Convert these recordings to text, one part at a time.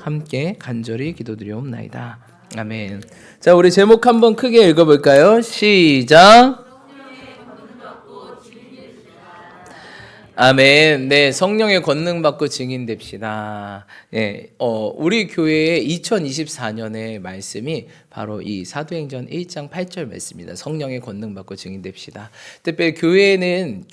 함께 간절히 기도드리옵나이다. 아멘. 자, 우리 제목 한번 크게 읽어볼까요? 시작. 아멘. 네, 성령의 권능 받고 증인 됩시다. 네, 우리 교회의 2024년의 말씀이 바로 이 사도행전 1장 8절 말씀입니다. 성령의 권능 받고 증인 됩시다. 특별히 교회는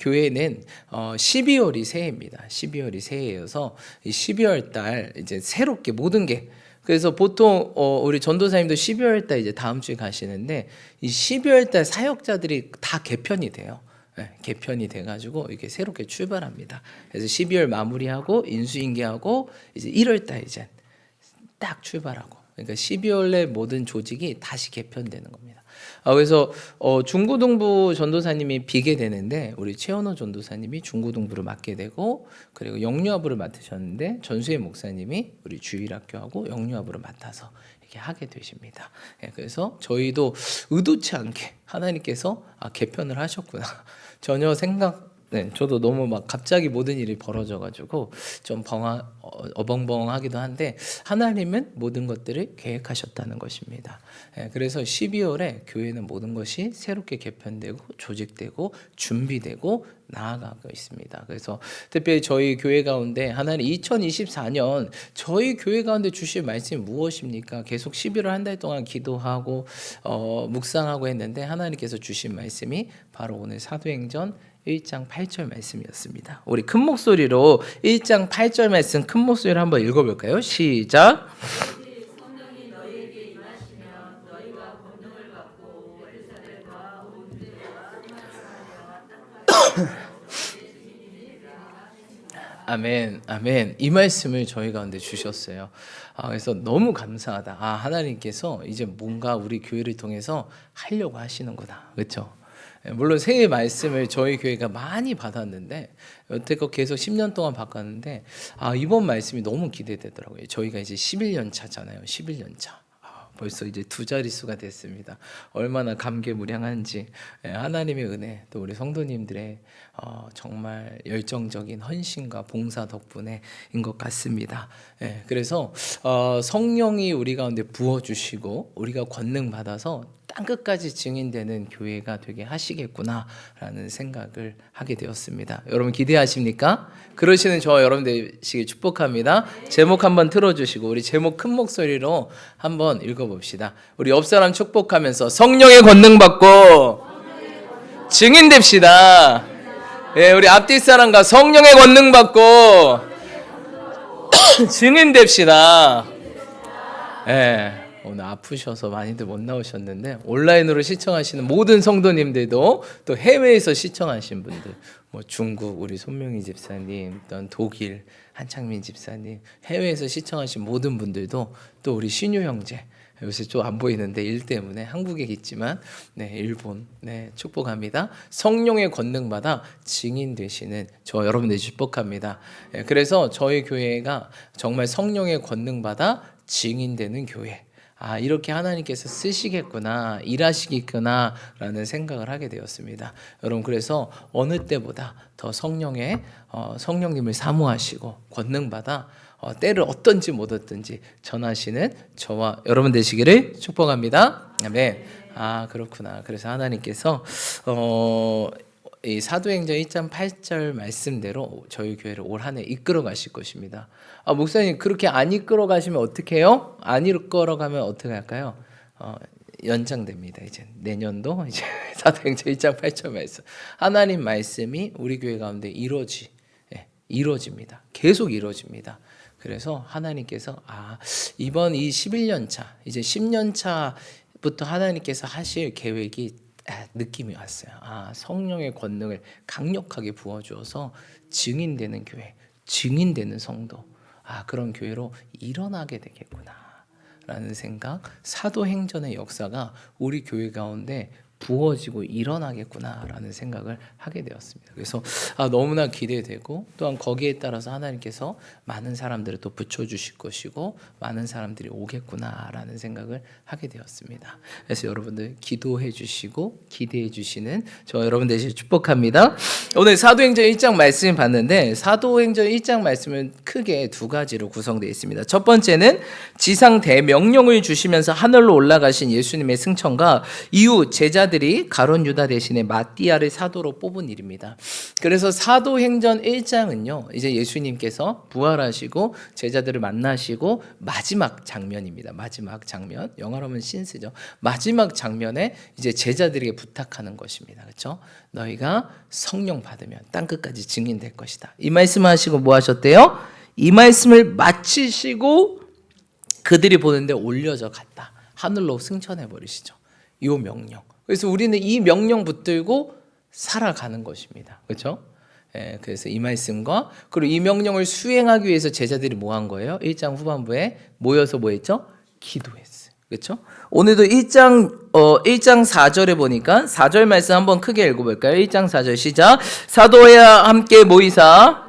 12월이 새해입니다. 12월이 새해여서 이 12월 달 이제 새롭게 모든 게, 그래서 보통 우리 전도사님도 12월 달 이제 다음 주에 가시는데 이 12월 달 사역자들이 다 개편이 돼요. 네, 개편이 돼가지고 이렇게 새롭게 출발합니다. 그래서 12월 마무리하고 인수인계하고 이제 1월 달 이제 딱 출발하고, 그러니까 12월에 모든 조직이 다시 개편되는 겁니다. 그래서 중고등부 전도사님이 비게 되는데 우리 최원호 전도사님이 중고등부를 맡게 되고, 그리고 영유아부를 맡으셨는데 전수혜 목사님이 우리 주일학교하고 영유아부를 맡아서 이렇게 하게 되십니다. 그래서 저희도 의도치 않게 하나님께서 개편을 하셨구나. 전혀 저도 너무 막 갑자기 모든 일이 벌어져가지고 좀 어벙벙하기도 한데 하나님은 모든 것들을 계획하셨다는 것입니다. 그래서 12월에 교회는 모든 것이 새롭게 개편되고 조직되고 준비되고 나아가고 있습니다. 그래서 특별히 저희 교회 가운데 하나님 2024년 저희 교회 가운데 주실 말씀이 무엇입니까? 계속 11월 한 달 동안 기도하고 묵상하고 했는데 하나님께서 주신 말씀이 바로 오늘 사도행전 1장 8절 말씀이었습니다. 우리 큰 목소리로 1장 8절 말씀 큰 목소리로 한번 읽어볼까요? 시작. 아멘, 아멘. 이 말씀을 저희 가운데 주셨어요. 그래서 너무 감사하다. 하나님께서 이제 뭔가 우리 교회를 통해서 하려고 하시는구나. 그렇죠? 물론 새해 말씀을 저희 교회가 많이 받았는데 여태껏 계속 10년 동안 바꿨는데 이번 말씀이 너무 기대되더라고요. 저희가 이제 11년 차잖아요. 11년 차. 벌써 이제 두 자릿수가 됐습니다. 얼마나 감개무량한지 하나님의 은혜, 또 우리 성도님들의 정말 열정적인 헌신과 봉사 덕분에인 것 같습니다. 그래서 성령이 우리 가운데 부어주시고 우리가 권능 받아서 땅끝까지 증인되는 교회가 되게 하시겠구나라는 생각을 하게 되었습니다. 여러분 기대하십니까? 그러시는 저와 여러분 되시길 축복합니다. 제목 한번 틀어주시고 우리 제목 큰 목소리로 한번 읽어봅시다. 우리 옆 사람 축복하면서 성령의 권능 받고 증인됩시다. 우리 앞뒤 사람과 성령의 권능 받고 증인됩시다. 오늘 아프셔서 많이들 못 나오셨는데 온라인으로 시청하시는 모든 성도님들도, 또 해외에서 시청하신 분들, 중국 우리 손명희 집사님, 또 독일 한창민 집사님, 해외에서 시청하신 모든 분들도, 또 우리 신유 형제 요새 좀 안 보이는데 일 때문에 한국에 있지만 일본 축복합니다. 성령의 권능 받아 증인 되시는 저 여러분들 축복합니다. 그래서 저희 교회가 정말 성령의 권능 받아 증인되는 교회, 이렇게 하나님께서 쓰시겠구나, 일하시겠구나 라는 생각을 하게 되었습니다. 여러분, 그래서 어느 때보다 더 성령님을 사모하시고 권능받아 때를 얻든지 못 얻든지 전하시는 저와 여러분 되시기를 축복합니다. 아멘. 그렇구나. 그래서 하나님께서 이 사도행전 1장 8절 말씀대로 저희 교회를 올 한 해 이끌어 가실 것입니다. 목사님, 그렇게 안 이끌어 가시면 어떻게 해요? 안 이끌어 가면 어떻게 할까요? 연장됩니다. 이제 내년도 이제 사도행전 1장 8절 말씀, 하나님 말씀이 우리 교회 가운데 이루어집니다. 계속 이루어집니다. 그래서 하나님께서 이번 이 11년 차, 이제 10년 차부터 하나님께서 하실 계획이 느낌이 왔어요. 성령의 권능을 강력하게 부어주어서 증인되는 교회, 증인되는 성도, 그런 교회로 일어나게 되겠구나 라는 생각, 사도행전의 역사가 우리 교회 가운데 부어지고 일어나겠구나라는 생각을 하게 되었습니다. 그래서 너무나 기대되고 또한 거기에 따라서 하나님께서 많은 사람들을 또 붙여주실 것이고 많은 사람들이 오겠구나라는 생각을 하게 되었습니다. 그래서 여러분들 기도해 주시고 기대해 주시는 저 여러분 되시길 축복합니다. 오늘 사도행전 1장 말씀 봤는데 사도행전 1장 말씀은 크게 두 가지로 구성되어 있습니다. 첫 번째는 지상 대명령을 주시면서 하늘로 올라가신 예수님의 승천과 이후 제자들이 가룟 유다 대신에 마띠아를 사도로 뽑은 일입니다. 그래서 사도행전 1장은요, 이제 예수님께서 부활하시고 제자들을 만나시고 마지막 장면입니다. 마지막 장면, 영어로 하면 신스죠. 마지막 장면에 이제 제자들에게 부탁하는 것입니다. 그렇죠? 너희가 성령 받으면 땅 끝까지 증인될 것이다. 이 말씀하시고 뭐 하셨대요? 이 말씀을 마치시고 그들이 보는데 올려져 갔다. 하늘로 승천해 버리시죠. 이 명령. 그래서 우리는 이 명령 붙들고 살아가는 것입니다. 그렇죠? 그래서 이 말씀과 그리고 이 명령을 수행하기 위해서 제자들이 뭐 한 거예요? 1장 후반부에 모여서 뭐 했죠? 기도했어요. 그렇죠? 오늘도 1장 4절에 보니까 4절 말씀 한번 크게 읽어볼까요? 1장 4절 시작. 사도야 함께 모이사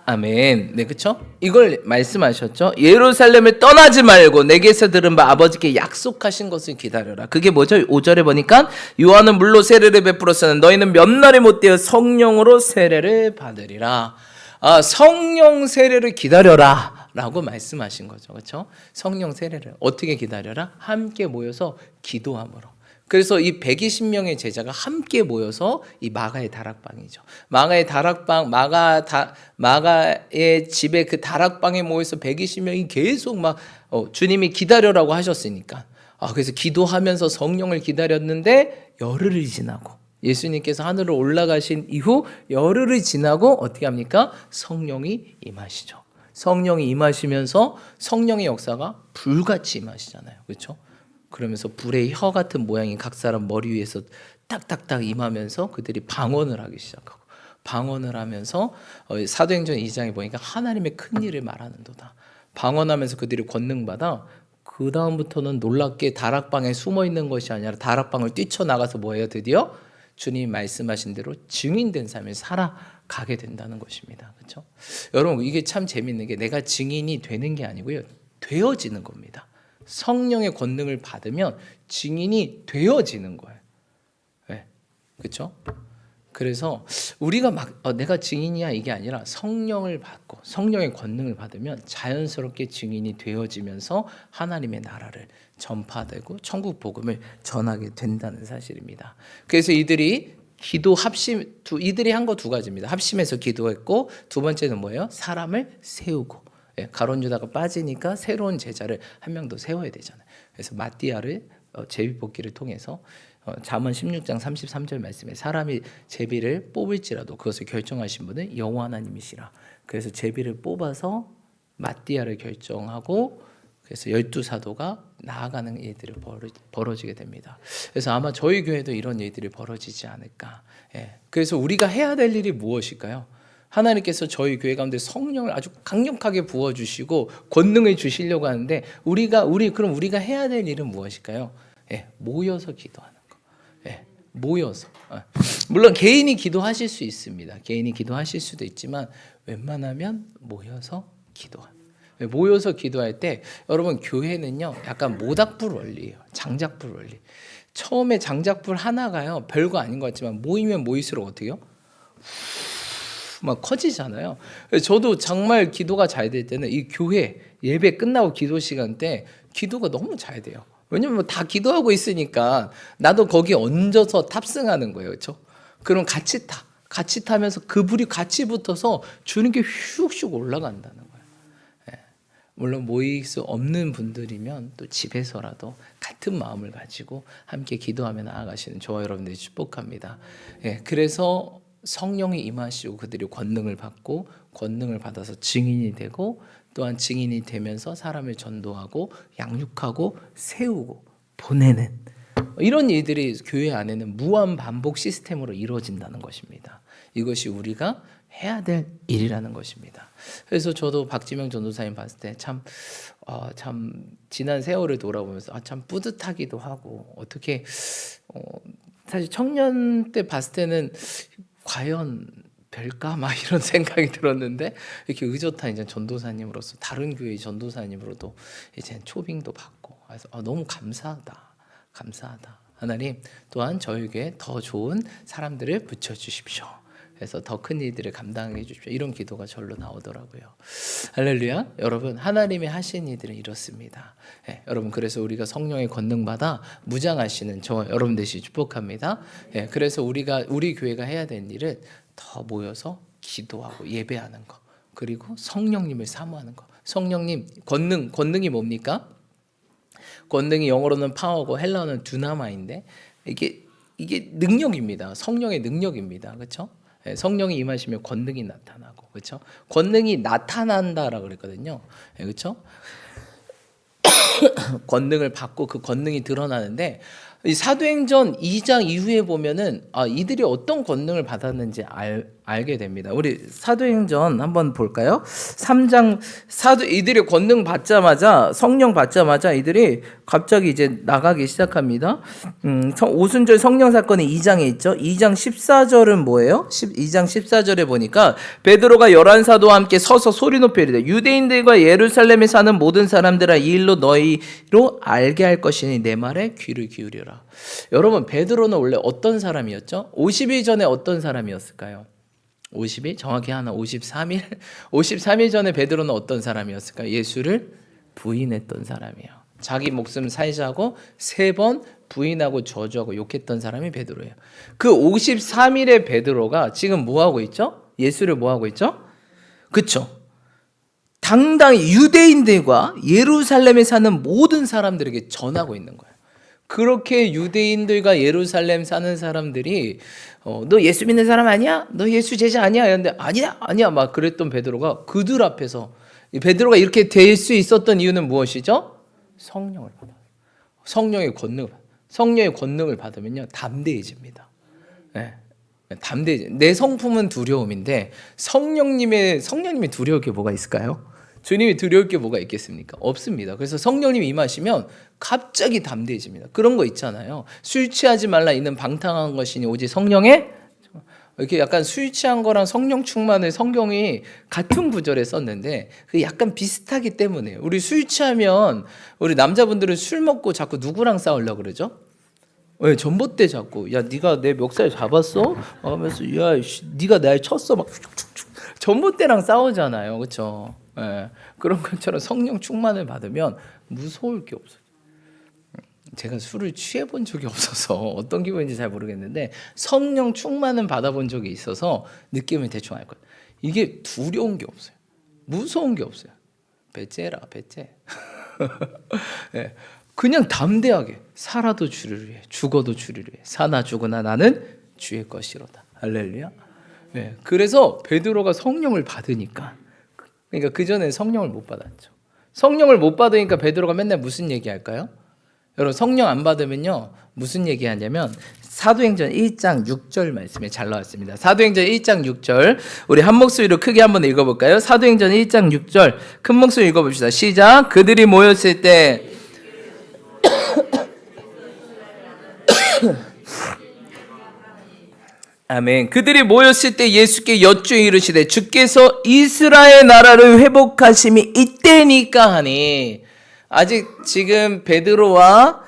아멘. 네, 그렇죠? 이걸 말씀하셨죠. 예루살렘을 떠나지 말고 내게서 들은 바 아버지께 약속하신 것을 기다려라. 그게 뭐죠? 5절에 보니까 요한은 물로 세례를 베풀었으나 너희는 몇 날이 못되어 성령으로 세례를 받으리라. 성령 세례를 기다려라 라고 말씀하신 거죠. 그렇죠? 성령 세례를 어떻게 기다려라? 함께 모여서 기도함으로. 그래서 이 120명의 제자가 함께 모여서 이 마가의 다락방이죠. 마가의 다락방, 마가의 집에 그 다락방에 모여서 120명이 계속 주님이 기다려라고 하셨으니까. 그래서 기도하면서 성령을 기다렸는데 열흘이 지나고 예수님께서 하늘로 올라가신 이후 열흘이 지나고 어떻게 합니까? 성령이 임하시죠. 성령이 임하시면서 성령의 역사가 불같이 임하시잖아요. 그렇죠? 그러면서 불의 혀 같은 모양이 각 사람 머리 위에서 딱딱딱 임하면서 그들이 방언을 하기 시작하고 방언을 하면서 사도행전 2장에 보니까 하나님의 큰 일을 말하는도다. 방언하면서 그들이 권능받아 그 다음부터는 놀랍게 다락방에 숨어 있는 것이 아니라 다락방을 뛰쳐나가서 뭐예요? 드디어 주님 말씀하신 대로 증인된 삶을 살아가게 된다는 것입니다. 그렇죠? 여러분 이게 참 재밌는 게 내가 증인이 되는 게 아니고요. 되어지는 겁니다. 성령의 권능을 받으면 증인이 되어지는 거예요. 네. 그렇죠? 그래서 우리가 내가 증인이야 이게 아니라 성령을 받고 성령의 권능을 받으면 자연스럽게 증인이 되어지면서 하나님의 나라를 전파되고 천국 복음을 전하게 된다는 사실입니다. 그래서 이들이 이들이 한 거 두 가지입니다. 합심해서 기도했고 두 번째는 뭐예요? 사람을 세우고. 가룟 유다가 빠지니까 새로운 제자를 한 명 더 세워야 되잖아요. 그래서 마띠아를 제비뽑기를 통해서 잠언 16장 33절 말씀에 사람이 제비를 뽑을지라도 그것을 결정하신 분은 여호와 하나님이시라. 그래서 제비를 뽑아서 마띠아를 결정하고 그래서 12사도가 나아가는 일들이 벌어지게 됩니다. 그래서 아마 저희 교회도 이런 일들이 벌어지지 않을까. 그래서 우리가 해야 될 일이 무엇일까요? 하나님께서 저희 교회 가운데 성령을 아주 강력하게 부어주시고 권능을 주시려고 하는데 그럼 우리가 해야 될 일은 무엇일까요? 모여서 기도하는 거. 모여서. 물론 개인이 기도하실 수 있습니다. 개인이 기도하실 수도 있지만 웬만하면 모여서 기도하는. 모여서 기도할 때 여러분 교회는요 약간 모닥불 원리예요. 장작불 원리. 처음에 장작불 하나가요 별거 아닌 것 같지만 모이면 모일수록 어떻게요? 막 커지잖아요. 저도 정말 기도가 잘 될 때는 이 교회 예배 끝나고 기도 시간 때 기도가 너무 잘 돼요. 왜냐면 다 기도하고 있으니까 나도 거기 얹어서 탑승하는 거예요. 그렇죠? 그럼 같이 타면서 그 불이 같이 붙어서 주님께 슉슉 올라간다는 거예요. 물론 모일 수 없는 분들이면 또 집에서라도 같은 마음을 가지고 함께 기도하며 나아가시는 저와 여러분들이 축복합니다. 그래서 성령이 임하시고 그들이 권능을 받고 권능을 받아서 증인이 되고 또한 증인이 되면서 사람을 전도하고 양육하고 세우고 보내는 이런 일들이 교회 안에는 무한 반복 시스템으로 이루어진다는 것입니다. 이것이 우리가 해야 될 일이라는 것입니다. 그래서 저도 박지명 전도사님 봤을 때 참 지난 세월을 돌아보면서 참 뿌듯하기도 하고, 어떻게 사실 청년 때 봤을 때는 과연 될까 막 이런 생각이 들었는데, 이렇게 의젓한 이제 전도사님으로서 다른 교회 전도사님으로도 이제 초빙도 받고, 그래서 너무 감사하다. 하나님 또한 저에게 더 좋은 사람들을 붙여 주십시오. 그래서 더 큰 일들을 감당해 주십시오. 이런 기도가 절로 나오더라고요. 할렐루야. 여러분, 하나님이 하신 일들은 이렇습니다. 여러분, 그래서 우리가 성령의 권능 받아 무장하시는 저 여러분 되시 축복합니다. 그래서 우리 교회가 해야 되는 일은 더 모여서 기도하고 예배하는 거, 그리고 성령님을 사모하는 거. 성령님 권능이 뭡니까? 권능이 영어로는 파워고 헬라어는 두나마인데, 이게 능력입니다. 성령의 능력입니다. 그렇죠? 성령이 임하시면 권능이 나타나고, 그렇죠? 권능이 나타난다라고 그랬거든요. 그렇죠? 권능을 받고 그 권능이 드러나는데, 이 사도행전 2장 이후에 보면은 이들이 어떤 권능을 받았는지 알게 됩니다. 우리 사도행전 한번 볼까요? 3장 이들이 권능 받자마자, 성령 받자마자 이들이 갑자기 이제 나가기 시작합니다. 오순절 성령 사건이 2장에 있죠. 2장 14절은 뭐예요? 2장 14절에 보니까 베드로가 11사도와 함께 서서 소리 높여 이르되 유대인들과 예루살렘에 사는 모든 사람들아, 이 일로 너희로 알게 할 것이니 내 말에 귀를 기울여라. 여러분, 베드로는 원래 어떤 사람이었죠? 50일 전에 어떤 사람이었을까요? 50일? 정확히 53일 전에 베드로는 어떤 사람이었을까요? 예수를 부인했던 사람이에요. 자기 목숨 살자고 3번 부인하고 저주하고 욕했던 사람이 베드로예요. 그 53일의 베드로가 지금 뭐하고 있죠? 예수를 뭐하고 있죠? 그쵸? 당당히 유대인들과 예루살렘에 사는 모든 사람들에게 전하고 있는 거예요. 그렇게 유대인들과 예루살렘 사는 사람들이 너 예수 믿는 사람 아니야? 너 예수 제자 아니야? 이랬는데 아니야 막 그랬던 베드로가 그들 앞에서, 베드로가 이렇게 될 수 있었던 이유는 무엇이죠? 성령을 받아. 성령의 권능을 받으면요 담대해집니다. 담대해져. 내 성품은 두려움인데 성령님이 두려울 게 뭐가 있을까요? 주님이 두려울 게 뭐가 있겠습니까? 없습니다. 그래서 성령님이 임하시면 갑자기 담대해집니다. 그런 거 있잖아요. 술 취하지 말라 이는 방탕한 것이니 오직 성령의, 이렇게 약간 술 취한 거랑 성령 충만을 성경이 같은 구절에 썼는데 그게 약간 비슷하기 때문에, 우리 술 취하면 우리 남자분들은 술 먹고 자꾸 누구랑 싸우려고 그러죠? 왜 전봇대 잡고 야 네가 내 멱살 잡았어? 하면서 야 네가 날 쳤어 막 전봇대랑 싸우잖아요. 그렇죠? 그런 것처럼 성령 충만을 받으면 무서울 게 없어요. 제가 술을 취해본 적이 없어서 어떤 기분인지 잘 모르겠는데 성령 충만은 받아본 적이 있어서 느낌을 대충 알 거예요. 이게 두려운 게 없어요. 무서운 게 없어요. 배째라 배째. 그냥 담대하게 살아도 주를 위해 죽어도 주를 위해 사나 죽으나 나는 주의 것이로다. 할렐루야. 그래서 베드로가 성령을 받으니까, 그러니까 그전에 성령을 못 받았죠. 성령을 못 받으니까 베드로가 맨날 무슨 얘기할까요? 여러분, 성령 안 받으면요 무슨 얘기하냐면 사도행전 1장 6절 말씀에 잘 나왔습니다. 사도행전 1장 6절 우리 한 목소리로 크게 한번 읽어볼까요? 사도행전 1장 6절 큰 목소리 읽어봅시다. 시작. 그들이 모였을 때 아멘. 그들이 모였을 때 예수께 여쭈어 이르시되 주께서 이스라엘 나라를 회복하심이 이때니까 하니. 아직 지금 베드로와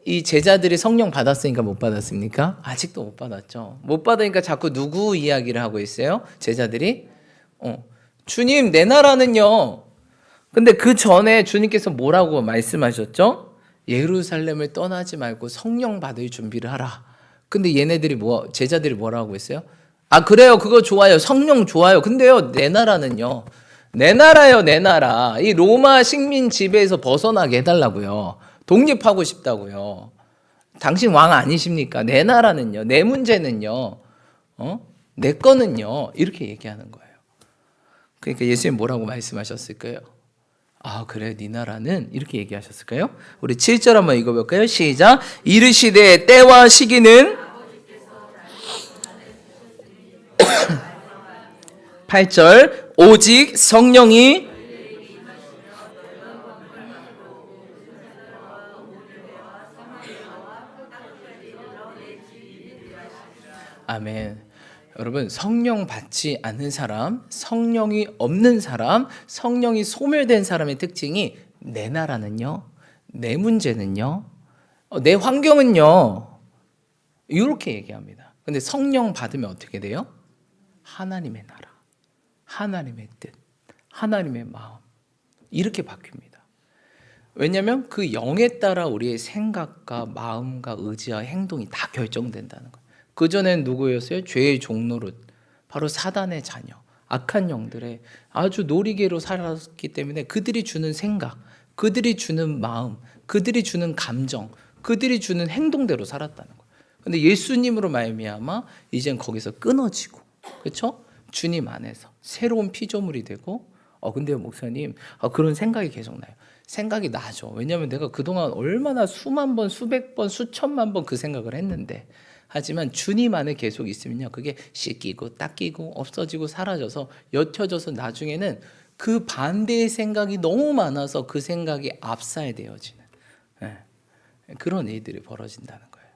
이 제자들이 성령 받았으니까 못 받았습니까? 아직도 못 받았죠. 못 받으니까 자꾸 누구 이야기를 하고 있어요? 제자들이 주님 내 나라는요. 근데 그 전에 주님께서 뭐라고 말씀하셨죠? 예루살렘을 떠나지 말고 성령 받을 준비를 하라. 근데 제자들이 뭐라고 했어요? 아 그래요, 그거 좋아요, 성령 좋아요. 근데요 내 나라는요. 내 나라요, 내 나라. 이 로마 식민 지배에서 벗어나게 해달라고요. 독립하고 싶다고요. 당신 왕 아니십니까? 내 나라는요. 내 문제는요. 내 거는요. 이렇게 얘기하는 거예요. 그러니까 예수님 뭐라고 말씀하셨을까요? 아 그래 네 나라는 이렇게 얘기하셨을까요? 우리 7절 한번 읽어볼까요? 시작. 이르시되 때와 시기는 8절 오직 성령이 아멘. 여러분 성령 받지 않는 사람, 성령이 없는 사람, 성령이 소멸된 사람의 특징이 내 나라는요, 내 문제는요, 내 환경은요 이렇게 얘기합니다. 근데 성령 받으면 어떻게 돼요? 하나님의 나라, 하나님의 뜻, 하나님의 마음 이렇게 바뀝니다. 왜냐하면 그 영에 따라 우리의 생각과 마음과 의지와 행동이 다 결정된다는 거예요. 그전엔 누구였어요? 죄의 종노릇, 바로 사단의 자녀, 악한 영들의 아주 놀이개로 살았기 때문에 그들이 주는 생각, 그들이 주는 마음, 그들이 주는 감정, 그들이 주는 행동대로 살았다는 거예요. 근데 예수님으로 말미암아 이젠 거기서 끊어지고, 그렇죠? 주님 안에서 새로운 피조물이 되고, 근데 목사님 그런 생각이 계속 나요. 생각이 나죠. 왜냐하면 내가 그동안 얼마나 수만 번, 수백 번, 수천만 번 그 생각을 했는데, 하지만 주님 안에 계속 있으면요, 그게 씻기고 닦이고 없어지고 사라져서 옅혀져서 나중에는 그 반대의 생각이 너무 많아서 그 생각이 압살되어지는 그런 일들이 벌어진다는 거예요.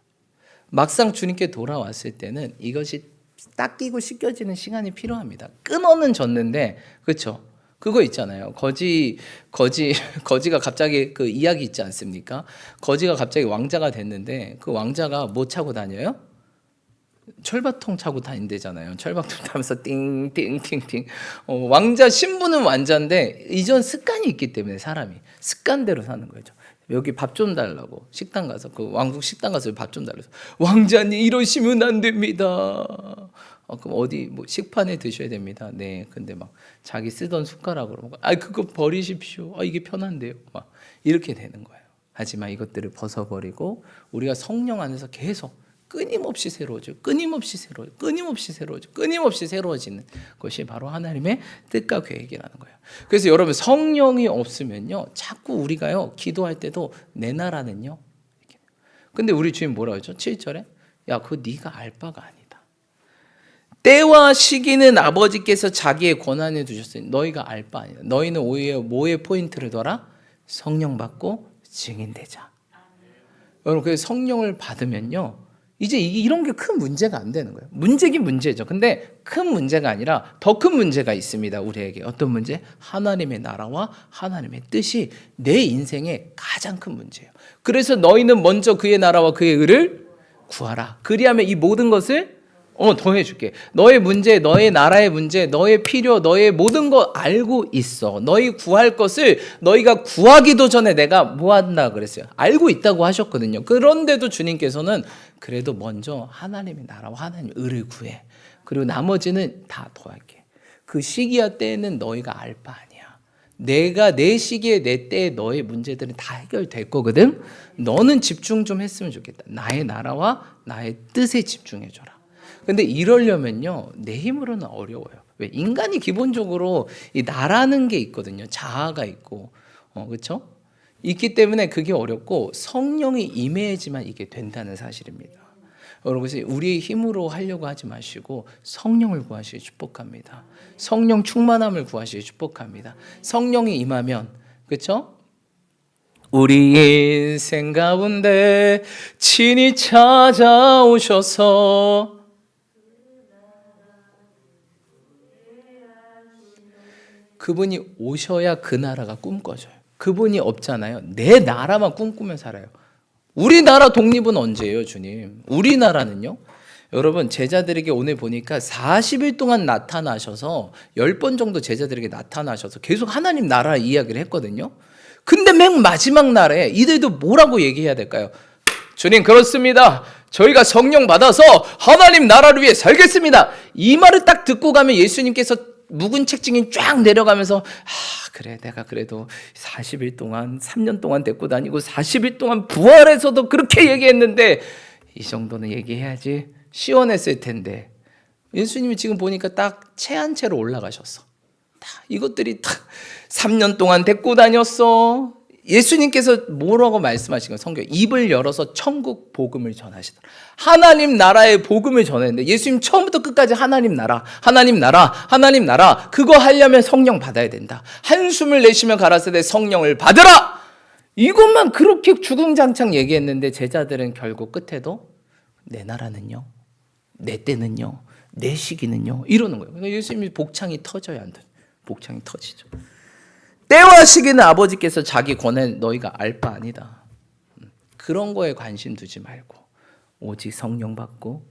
막상 주님께 돌아왔을 때는 이것이 닦이고 씻겨지는 시간이 필요합니다. 끊어는 졌는데, 그렇죠? 그거 있잖아요. 거지가 갑자기 그 이야기 있지 않습니까? 거지가 갑자기 왕자가 됐는데 그 왕자가 뭐 차고 다녀요? 철밥통 차고 다닌대잖아요. 철밥통 타면서 띵띵띵띵. 왕자 신분은 왕자인데 이전 습관이 있기 때문에 사람이 습관대로 사는 거죠. 여기 밥 좀 달라고 식당 가서 그 왕국 식당 가서 밥 좀 달라서 왕자님 이러시면 안 됩니다. 그럼 어디 뭐 식판에 드셔야 됩니다. 네, 근데 막 자기 쓰던 숟가락으로 그거 버리십시오. 이게 편한데요. 막 이렇게 되는 거예요. 하지만 이것들을 벗어버리고 우리가 성령 안에서 계속 끊임없이 새로워져, 끊임없이 새로워져, 끊임없이 새로워져, 끊임없이 새로워지는 것이 바로 하나님의 뜻과 계획이라는 거예요. 그래서 여러분 성령이 없으면요, 자꾸 우리가요 기도할 때도 내 나라는요. 근데 우리 주님 뭐라고 했죠? 7절에 야, 그거 네가 알 바가 아니다. 때와 시기는 아버지께서 자기의 권한에 두셨으니 너희가 알 바 아니다. 너희는 오히려 뭐에 포인트를 둬라? 성령 받고 증인되자. 여러분 그래서 성령을 받으면요, 이제 이런 게 큰 문제가 안 되는 거예요. 문제긴 문제죠. 근데 큰 문제가 아니라 더 큰 문제가 있습니다. 우리에게 어떤 문제? 하나님의 나라와 하나님의 뜻이 내 인생의 가장 큰 문제예요. 그래서 너희는 먼저 그의 나라와 그의 의를 구하라. 그리하면 이 모든 것을 더해줄게. 너의 문제, 너의 나라의 문제, 너의 필요, 너의 모든 거 알고 있어. 너희 구할 것을 너희가 구하기도 전에 내가 뭐 한다 그랬어요? 알고 있다고 하셨거든요. 그런데도 주님께서는 그래도 먼저 하나님의 나라와 하나님의 의를 구해. 그리고 나머지는 다 더할게. 그 시기와 때는 너희가 알 바 아니야. 내가 내 시기에 내 때에 너의 문제들은 다 해결될 거거든. 너는 집중 좀 했으면 좋겠다. 나의 나라와 나의 뜻에 집중해줘라. 근데 이러려면요, 내 힘으로는 어려워요. 왜? 인간이 기본적으로 이 나라는 게 있거든요. 자아가 있고, 그렇죠? 있기 때문에 그게 어렵고 성령이 임해야지만 이게 된다는 사실입니다. 여러분, 그래서 우리의 힘으로 하려고 하지 마시고 성령을 구하시기 축복합니다. 성령 충만함을 구하시기 축복합니다. 성령이 임하면, 그렇죠? 우리 인생 가운데 친히 찾아오셔서 그분이 오셔야 그 나라가 꿈꿔져요. 그분이 없잖아요. 내 나라만 꿈꾸며 살아요. 우리나라 독립은 언제예요, 주님? 우리나라는요? 여러분, 제자들에게 오늘 보니까 40일 동안 나타나셔서 10번 정도 제자들에게 나타나셔서 계속 하나님 나라 이야기를 했거든요. 근데 맨 마지막 날에 이들도 뭐라고 얘기해야 될까요? 주님, 그렇습니다. 저희가 성령 받아서 하나님 나라를 위해 살겠습니다. 이 말을 딱 듣고 가면 예수님께서 묵은 책증이 쫙 내려가면서 그래, 내가 그래도 40일 동안 3년 동안 데리고 다니고 40일 동안 부활해서도 그렇게 얘기했는데 이 정도는 얘기해야지 시원했을 텐데 예수님이 지금 보니까 딱 채 한 채로 올라가셨어. 이것들이 다 3년 동안 데리고 다녔어. 예수님께서 뭐라고 말씀하신 거예요? 성경 입을 열어서 천국 복음을 전하시더라. 하나님 나라의 복음을 전했는데 예수님 처음부터 끝까지 하나님 나라, 하나님 나라, 하나님 나라 그거 하려면 성령 받아야 된다. 한숨을 내쉬며 가라사대 성령을 받으라. 이것만 그렇게 주궁장창 얘기했는데 제자들은 결국 끝에도 내 나라는요, 내 때는요, 내 시기는요 이러는 거예요. 그러니까 예수님이 복창이 터져야 한다. 복창이 터지죠. 때와 시기는 아버지께서 자기 권해 너희가 알 바 아니다. 그런 거에 관심 두지 말고 오직 성령 받고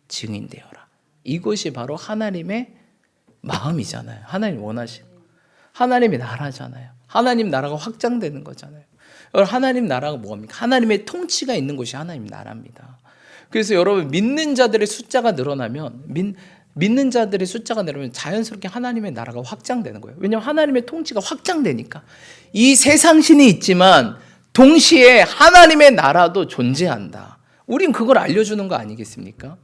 증인 되어라. 이것이 바로 하나님의 마음이잖아요. 하나님 원하시는 거. 하나님의 나라잖아요. 하나님 나라가 확장되는 거잖아요. 하나님 나라가 뭡니까? 하나님의 통치가 있는 곳이 하나님 나라입니다. 그래서 여러분 믿는 자들의 숫자가 늘어나면 믿는 자들의 숫자가 늘으면 자연스럽게 하나님의 나라가 확장되는 거예요. 왜냐하면 하나님의 통치가 확장되니까. 이 세상신이 있지만 동시에 하나님의 나라도 존재한다. 우린 그걸 알려주는 거 아니겠습니까?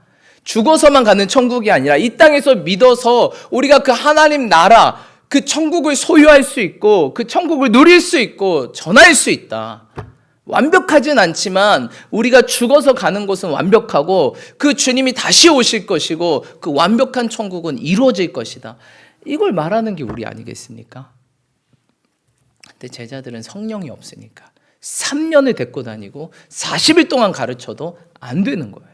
죽어서만 가는 천국이 아니라 이 땅에서 믿어서 우리가 그 하나님 나라, 그 천국을 소유할 수 있고 그 천국을 누릴 수 있고 전할 수 있다. 완벽하진 않지만 우리가 죽어서 가는 곳은 완벽하고 그 주님이 다시 오실 것이고 그 완벽한 천국은 이루어질 것이다. 이걸 말하는 게 우리 아니겠습니까? 근데 제자들은 성령이 없으니까 3년을 데리고 다니고 40일 동안 가르쳐도 안 되는 거예요.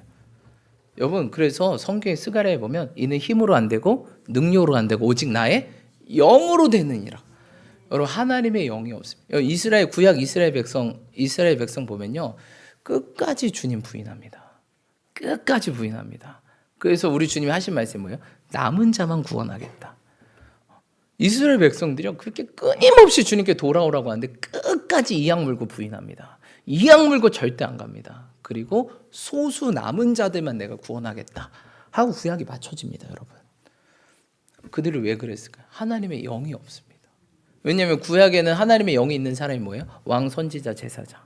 여러분 그래서 성경의 스가랴에 보면 이는 힘으로 안 되고 능력으로 안 되고 오직 나의 영으로 되느니라. 여러분 하나님의 영이 없습니다. 이스라엘 구약 이스라엘 백성 보면요 끝까지 주님 부인합니다. 끝까지 부인합니다. 그래서 우리 주님이 하신 말씀이 뭐예요? 남은 자만 구원하겠다. 이스라엘 백성들이요 그렇게 끊임없이 주님께 돌아오라고 하는데 끝까지 이악 물고 부인합니다. 이악 물고 절대 안 갑니다. 그리고 소수 남은 자들만 내가 구원하겠다 하고 구약이 맞춰집니다. 여러분 그들이 왜 그랬을까요? 하나님의 영이 없습니다. 왜냐하면 구약에는 하나님의 영이 있는 사람이 뭐예요? 왕, 선지자, 제사장.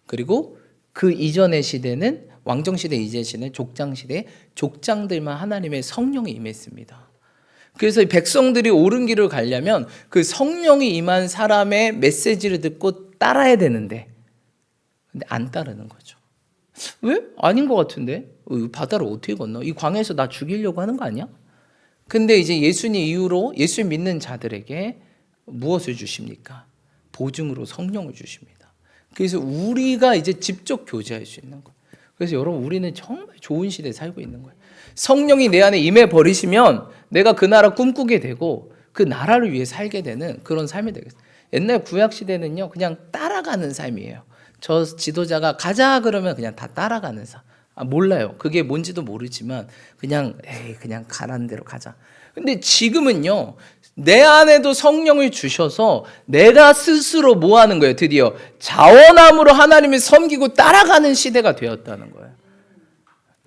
그리고 그 이전의 시대는 왕정시대 이전 시대는 족장시대 족장들만 하나님의 성령이 임했습니다. 그래서 이 백성들이 옳은 길을 가려면 그 성령이 임한 사람의 메시지를 듣고 따라야 되는데 근데 안 따르는 거죠. 왜? 아닌 것 같은데? 바다를 어떻게 건너? 이 광야에서 나 죽이려고 하는 거 아니야? 근데 이제 예수님 이후로 예수 믿는 자들에게 무엇을 주십니까? 보증으로 성령을 주십니다. 그래서 우리가 이제 직접 교제할 수 있는 거예요. 그래서 여러분 우리는 정말 좋은 시대에 살고 있는 거예요. 성령이 내 안에 임해 버리시면 내가 그 나라 꿈꾸게 되고 그 나라를 위해 살게 되는 그런 삶이 되겠어요. 옛날 구약 시대는요 그냥 따라가는 삶이에요. 저 지도자가 가자 그러면 그냥 다 따라가는 삶. 몰라요. 그게 뭔지도 모르지만 그냥 그냥 가라는 대로 가자. 근데 지금은요 내 안에도 성령을 주셔서 내가 스스로 뭐 하는 거예요? 드디어 자원함으로 하나님을 섬기고 따라가는 시대가 되었다는 거예요.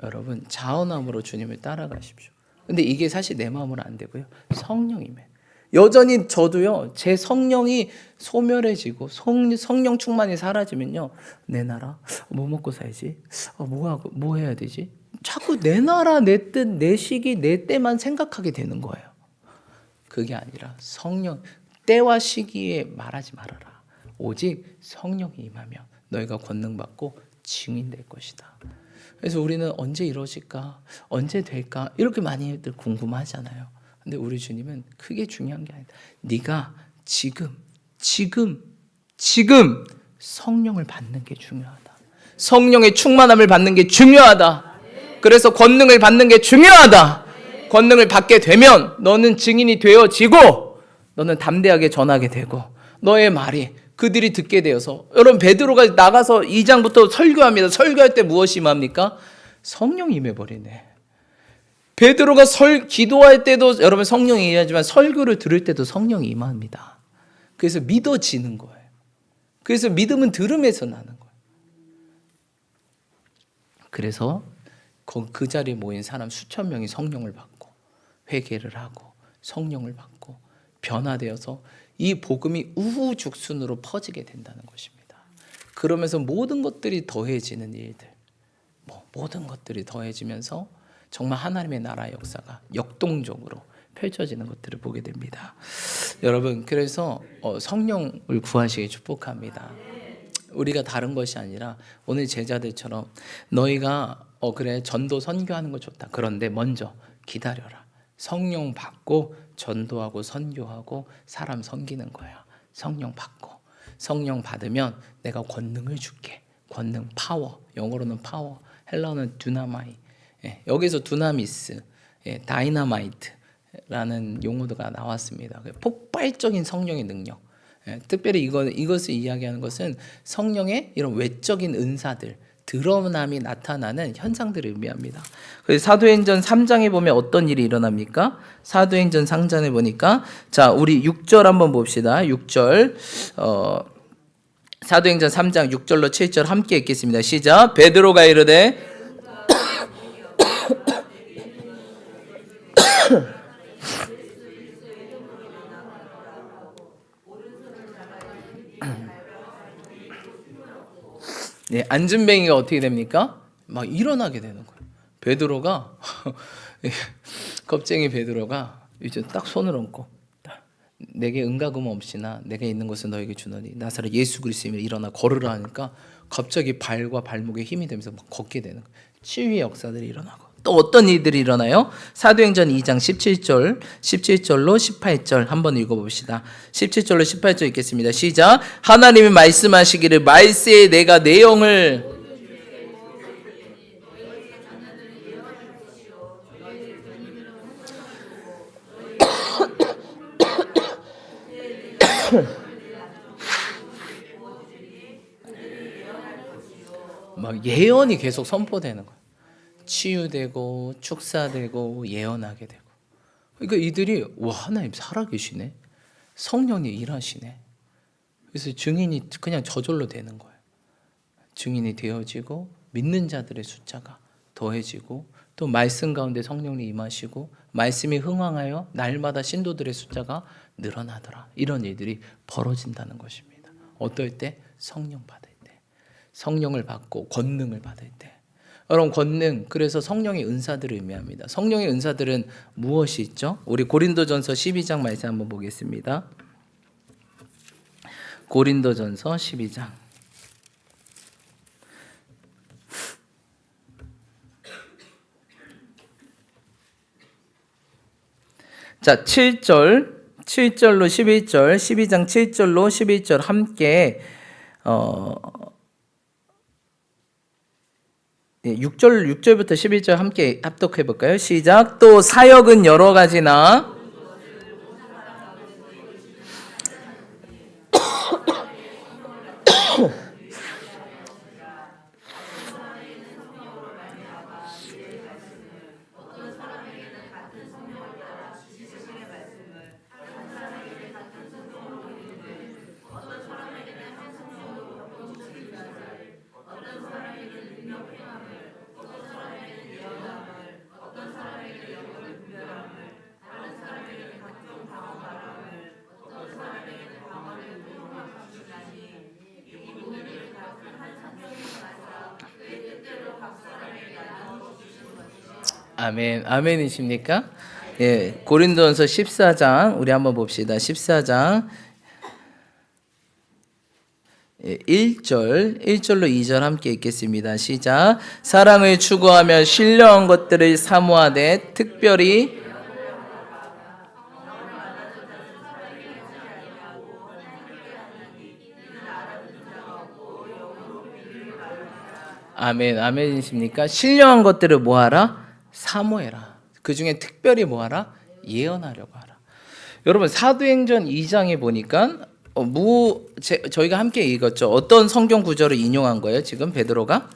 여러분 자원함으로 주님을 따라가십시오. 근데 이게 사실 내 마음으로 안 되고요. 성령이면 여전히 저도요 제 성령이 소멸해지고 성령 충만이 사라지면요 내 나라 뭐 먹고 살지? 뭐 해야 되지? 자꾸 내 나라, 내 뜻, 내 시기, 내 때만 생각하게 되는 거예요. 그게 아니라 성령, 때와 시기에 말하지 말아라. 오직 성령이 임하면 너희가 권능받고 증인될 것이다. 그래서 우리는 언제 이루어질까? 언제 될까? 이렇게 많이들 궁금하잖아요. 근데 우리 주님은 그게 중요한 게 아니다. 네가 지금 성령을 받는 게 중요하다. 성령의 충만함을 받는 게 중요하다. 그래서 권능을 받는 게 중요하다. 권능을 받게 되면 너는 증인이 되어지고 너는 담대하게 전하게 되고 너의 말이 그들이 듣게 되어서 여러분 베드로가 나가서 2장부터 설교합니다. 설교할 때 무엇이 임합니까? 성령이 임해버리네. 베드로가 기도할 때도 여러분 성령이 임하지만 설교를 들을 때도 성령이 임합니다. 그래서 믿어지는 거예요. 그래서 믿음은 들음에서 나는 거예요. 그래서 그 자리에 모인 사람 수천 명이 성령을 받고 회개를 하고 성령을 받고 변화되어서 이 복음이 우후죽순으로 퍼지게 된다는 것입니다. 그러면서 모든 것들이 더해지는 일들, 모든 것들이 더해지면서 정말 하나님의 나라의 역사가 역동적으로 펼쳐지는 것들을 보게 됩니다. 여러분, 그래서 성령을 구하시기 축복합니다. 우리가 다른 것이 아니라 오늘 제자들처럼 너희가 그래 전도 선교하는 거 좋다. 그런데 먼저 기다려라. 성령 받고 전도하고 선교하고 사람 섬기는 거야. 성령 받고 성령 받으면 내가 권능을 줄게. 권능, 파워. 영어로는 파워, 헬라어는 두나마이. 여기서 두나미스, 다이나마이트라는 용어가 나왔습니다. 폭발적인 성령의 능력. 특별히 이것을 이야기하는 것은 성령의 이런 외적인 은사들, 드러남이 나타나는 현상들을 의미합니다. 그래서 사도행전 3장에 보면 어떤 일이 일어납니까? 사도행전 3장에 보니까 자, 우리 6절 한번 봅시다. 6절 사도행전 3장 6절로 7절 함께 읽겠습니다. 시작. 베드로가 이르되 네, 안진뱅이가 어떻게 됩니까? 막 일어나게 되는 거예요. 베드로가 겁쟁이 베드로가 이제 딱 손을 얹고 내게 은가금 없이나 내게 있는 것을 너에게 주노니 나사렛 예수 그리스도이며 일어나 걸으라 하니까 갑자기 발과 발목에 힘이 되면서 막 걷게 되는 거예요. 치유의 역사들이 일어나고 또 어떤 일들이 일어나요? 사도행전 2장 17절로 18절 한번 읽어봅시다. 17절로 18절 읽겠습니다. 시작. 하나님이 말씀하시기를 말세에 내가 내 영을 막 예언이 계속 선포되는 거예요. 치유되고 축사되고 예언하게 되고. 그러니까 이들이 와, 하나님 살아계시네. 성령이 일하시네. 그래서 증인이 그냥 저절로 되는 거예요. 증인이 되어지고 믿는 자들의 숫자가 더해지고 또 말씀 가운데 성령이 임하시고 말씀이 흥황하여 날마다 신도들의 숫자가 늘어나더라. 이런 일들이 벌어진다는 것입니다. 어떨 때? 성령 받을 때. 성령을 받고 권능을 받을 때. 여러분, 권능, 그래서 성령의 은사들을 의미합니다. 성령의 은사들은 무엇이 있죠? 우리 고린도전서 12장 말씀 한번 보겠습니다. 고린도전서 12장. 자, 7절로 11절, 12장 7절로 11절 함께 6절부터 11절 함께 합독해 볼까요? 시작. 또 사역은 여러 가지나 아멘, 아멘이십니까? 예, 고린도전서 14장 우리 한번 봅시다. 14장 1절로 2절 함께 읽겠습니다. 시작. 사랑을 추구하며 신령한 것들을 사모하되 특별히 아멘, 아멘이십니까? 신령한 것들을 뭐하라? 사모해라. 그 중에 특별히 뭐하라? 예언하려고 하라. 여러분, 사도행전 2장에 보니까 저희가 함께 읽었죠. 어떤 성경 구절을 인용한 거예요? 지금 베드로가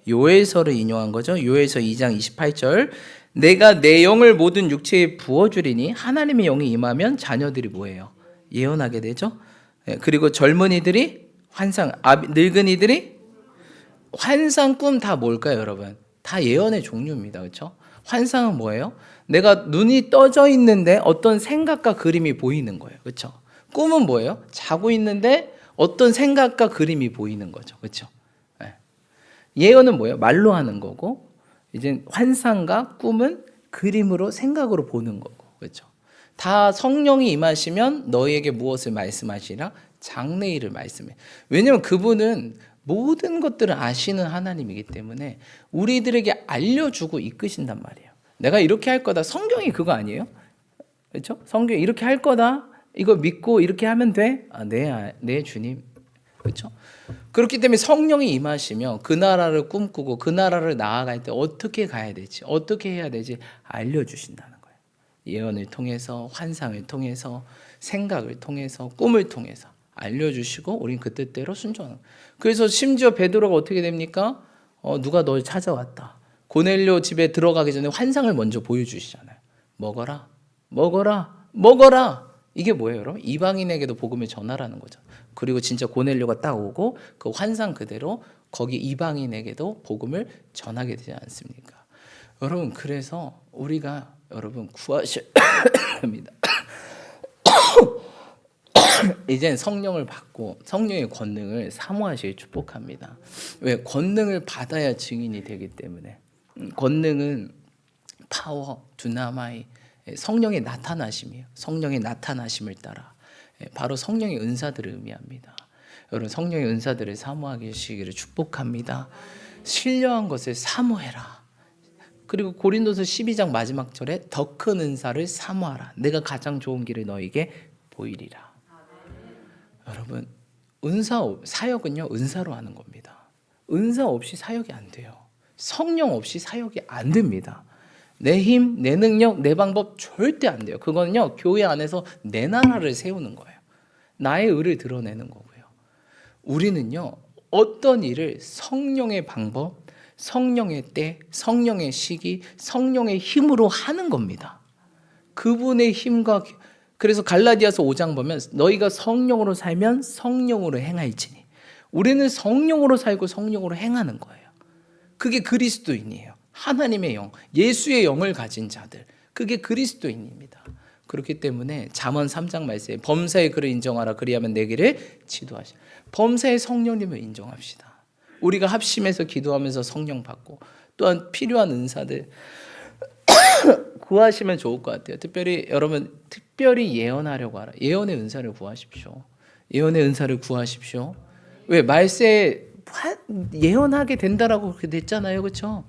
요엘서를 인용한 거죠. 요엘서 2장 28절. 내가 내 영을 모든 육체에 부어주리니 하나님의 영이 임하면 자녀들이 뭐예요? 예언하게 되죠. 그리고 젊은이들이 환상, 늙은이들이 환상, 꿈 다 뭘까요, 여러분? 다 예언의 종류입니다. 그렇죠? 환상은 뭐예요? 내가 눈이 떠져 있는데 어떤 생각과 그림이 보이는 거예요. 그렇죠? 꿈은 뭐예요? 자고 있는데 어떤 생각과 그림이 보이는 거죠. 그렇죠? 네. 예언은 뭐예요? 말로 하는 거고, 이제 환상과 꿈은 그림으로 생각으로 보는 거고. 그렇죠? 다 성령이 임하시면 너희에게 무엇을 말씀하시라? 장래일을 말씀해. 왜냐하면 그분은 모든 것들을 아시는 하나님이기 때문에 우리들에게 알려주고 이끄신단 말이에요. 내가 이렇게 할 거다. 성경이 그거 아니에요? 그렇죠? 성경이 이렇게 할 거다. 이거 믿고 이렇게 하면 돼? 네 주님. 그렇죠? 그렇기 때문에 성령이 임하시면 그 나라를 꿈꾸고 그 나라를 나아갈 때 어떻게 가야 되지? 어떻게 해야 되지? 알려주신다는 거예요. 예언을 통해서, 환상을 통해서, 생각을 통해서, 꿈을 통해서 알려주시고 우린 그 뜻대로 순종하는 거예요. 그래서 심지어 베드로가 어떻게 됩니까? 누가 널 찾아왔다. 고넬료 집에 들어가기 전에 환상을 먼저 보여주시잖아요. 먹어라, 먹어라, 먹어라. 이게 뭐예요, 여러분? 이방인에게도 복음을 전하라는 거죠. 그리고 진짜 고넬료가 딱 오고 그 환상 그대로 거기 이방인에게도 복음을 전하게 되지 않습니까? 여러분, 그래서 우리가 여러분 구하셔야 합니다. 이젠 성령을 받고 성령의 권능을 사모하시길 축복합니다. 왜? 권능을 받아야 증인이 되기 때문에. 권능은 파워, 두나마이, 성령의 나타나심이에요. 성령의 나타나심을 따라 바로 성령의 은사들을 의미합니다. 여러분, 성령의 은사들을 사모하시기를 축복합니다. 신령한 것을 사모해라. 그리고 고린도서 12장 마지막 절에 더 큰 은사를 사모하라. 내가 가장 좋은 길을 너에게 보이리라. 여러분, 사역은요, 은사로 하는 겁니다. 은사 없이 사역이 안 돼요. 성령 없이 사역이 안 됩니다. 내 힘, 내 능력, 내 방법 절대 안 돼요. 그거는요, 교회 안에서 내 나라를 세우는 거예요. 나의 의를 드러내는 거고요. 우리는요, 어떤 일을 성령의 방법, 성령의 때, 성령의 시기, 성령의 힘으로 하는 겁니다. 그분의 힘과, 그래서 갈라디아서 5장 보면 너희가 성령으로 살면 성령으로 행할지니. 우리는 성령으로 살고 성령으로 행하는 거예요. 그게 그리스도인이에요. 하나님의 영, 예수의 영을 가진 자들, 그게 그리스도인입니다. 그렇기 때문에 잠언 3장 말씀에 범사의 그를 인정하라. 그리하면 내 길을 지도하시라. 범사의 성령님을 인정합시다. 우리가 합심해서 기도하면서 성령 받고, 또한 필요한 은사들 구하시면 좋을 것 같아요. 특별히 여러분, 특별히 예언하려고 하라. 예언의 은사를 구하십시오. 예언의 은사를 구하십시오. 왜? 말세에 예언하게 된다라고 그렇게 됐잖아요. 그렇죠?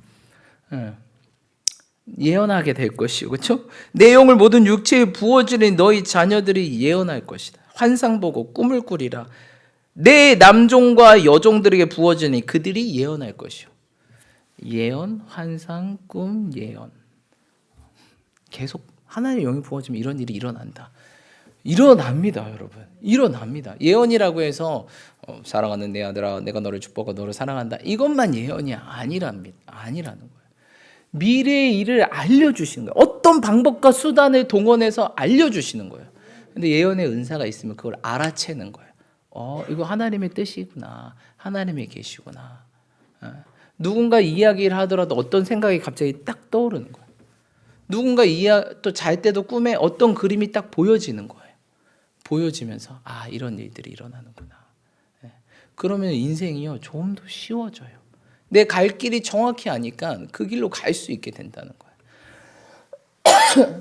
예언하게 될 것이고, 그렇죠? 내용을 모든 육체에 부어지는 너희 자녀들이 예언할 것이다. 환상 보고 꿈을 꾸리라. 내 남종과 여종들에게 부어지니 그들이 예언할 것이요. 예언, 환상, 꿈, 예언. 계속 하나님의 영이 부어지면 이런 일이 일어난다. 일어납니다, 여러분. 일어납니다. 예언이라고 해서 사랑하는 내 아들아, 내가 너를 축복하고 너를 사랑한다. 이것만 예언이 아니라는 거예요. 미래의 일을 알려주시는 거예요. 어떤 방법과 수단을 동원해서 알려주시는 거예요. 근데 예언의 은사가 있으면 그걸 알아채는 거예요. 이거 하나님의 뜻이구나. 하나님이 계시구나. 누군가 이야기를 하더라도 어떤 생각이 갑자기 딱 떠오르는 거예요. 누군가 또 잘 때도 꿈에 어떤 그림이 딱 보여지는 거예요. 보여지면서 이런 일들이 일어나는구나. 그러면 인생이요, 좀 더 쉬워져요. 내 갈 길이 정확히 아니까 그 길로 갈 수 있게 된다는 거예요.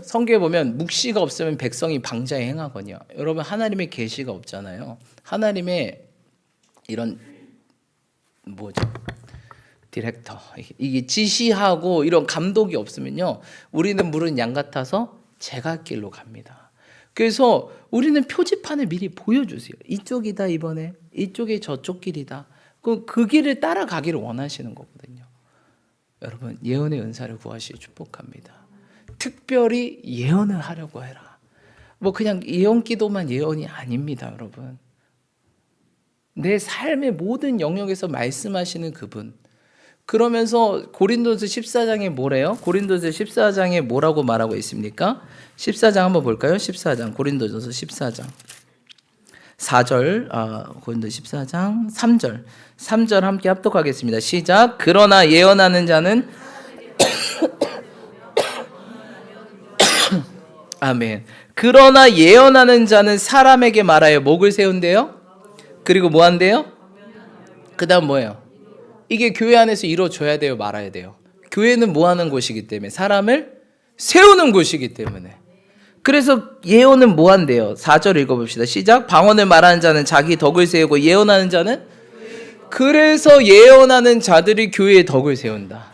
성경에 보면 묵시가 없으면 백성이 방자에 행하거니와. 여러분, 하나님의 계시가 없잖아요. 하나님의 이런 디렉터, 이게 지시하고 이런 감독이 없으면요, 우리는 무른 양 같아서 제갈길로 갑니다. 그래서 우리는 표지판을 미리 보여주세요. 이쪽이다, 이번에 이쪽이 저쪽 길이다. 그 길을 따라가기를 원하시는 거거든요. 여러분, 예언의 은사를 구하시기 축복합니다. 특별히 예언을 하려고 해라. 그냥 예언 기도만 예언이 아닙니다, 여러분. 내 삶의 모든 영역에서 말씀하시는 그분. 그러면서 고린도서 14장에 뭐래요? 고린도서 14장에 뭐라고 말하고 있습니까? 14장 한번 볼까요? 14장, 고린도서 14장 4절, 고린도서 14장 3절. 3절 함께 합독하겠습니다. 시작. 그러나 예언하는 자는 아멘. 그러나 예언하는 자는 사람에게 말하여 목을 세운대요. 그리고 뭐 한대요? 그 다음 뭐예요? 이게 교회 안에서 이루어져야 돼요, 말아야 돼요? 교회는 뭐 하는 곳이기 때문에? 사람을 세우는 곳이기 때문에. 그래서 예언은 뭐 한대요? 4절 읽어봅시다. 시작. 방언을 말하는 자는 자기 덕을 세우고 예언하는 자는, 그래서 예언하는 자들이 교회의 덕을 세운다.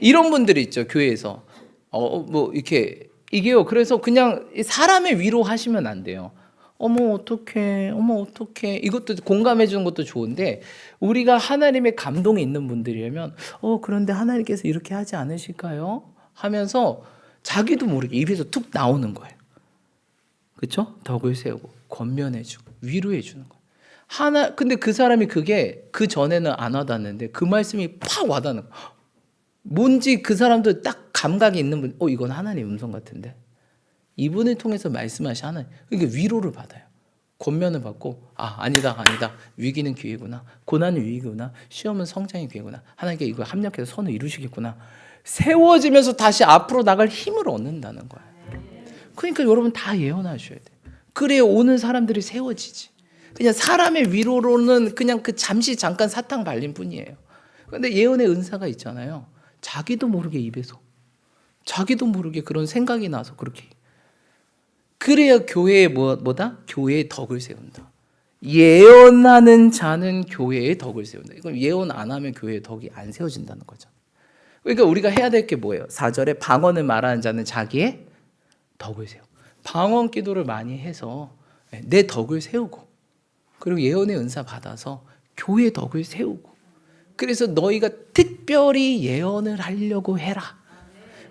이런 분들이 있죠, 교회에서. 뭐 이렇게 이게요. 그래서 그냥 사람의 위로하시면 안 돼요. 어머 어떡해, 어머 어떡해. 이것도 공감해 주는 것도 좋은데, 우리가 하나님의 감동이 있는 분들이라면 그런데 하나님께서 이렇게 하지 않으실까요? 하면서 자기도 모르게 입에서 툭 나오는 거예요. 그렇죠? 덕을 세우고 권면해 주고 위로해 주는 거예요. 근데 그 사람이 그게 그 전에는 안 와닿는데 그 말씀이 팍 와닿는 거예요. 뭔지 그 사람도 딱 감각이 있는 분, 이건 하나님 음성 같은데. 이분을 통해서 말씀하신 하나님. 그러니까 위로를 받아요. 권면을 받고, 아니다. 위기는 기회구나. 고난은 위기구나. 시험은 성장의 기회구나. 하나님께 이거 합력해서 선을 이루시겠구나. 세워지면서 다시 앞으로 나갈 힘을 얻는다는 거예요. 그러니까 여러분 다 예언하셔야 돼요. 그래야 오는 사람들이 세워지지. 그냥 사람의 위로로는 그냥 그 잠깐 사탕 발린 뿐이에요. 그런데 예언의 은사가 있잖아요. 자기도 모르게 입에서, 자기도 모르게 그런 생각이 나서 그렇게. 그래야 교회의 뭐다? 교회의 덕을 세운다. 예언하는 자는 교회의 덕을 세운다. 이건 예언 안 하면 교회의 덕이 안 세워진다는 거죠. 그러니까 우리가 해야 될 게 뭐예요? 4절에 방언을 말하는 자는 자기의 덕을 세우고, 방언 기도를 많이 해서 내 덕을 세우고, 그리고 예언의 은사 받아서 교회의 덕을 세우고, 그래서 너희가 특별히 예언을 하려고 해라.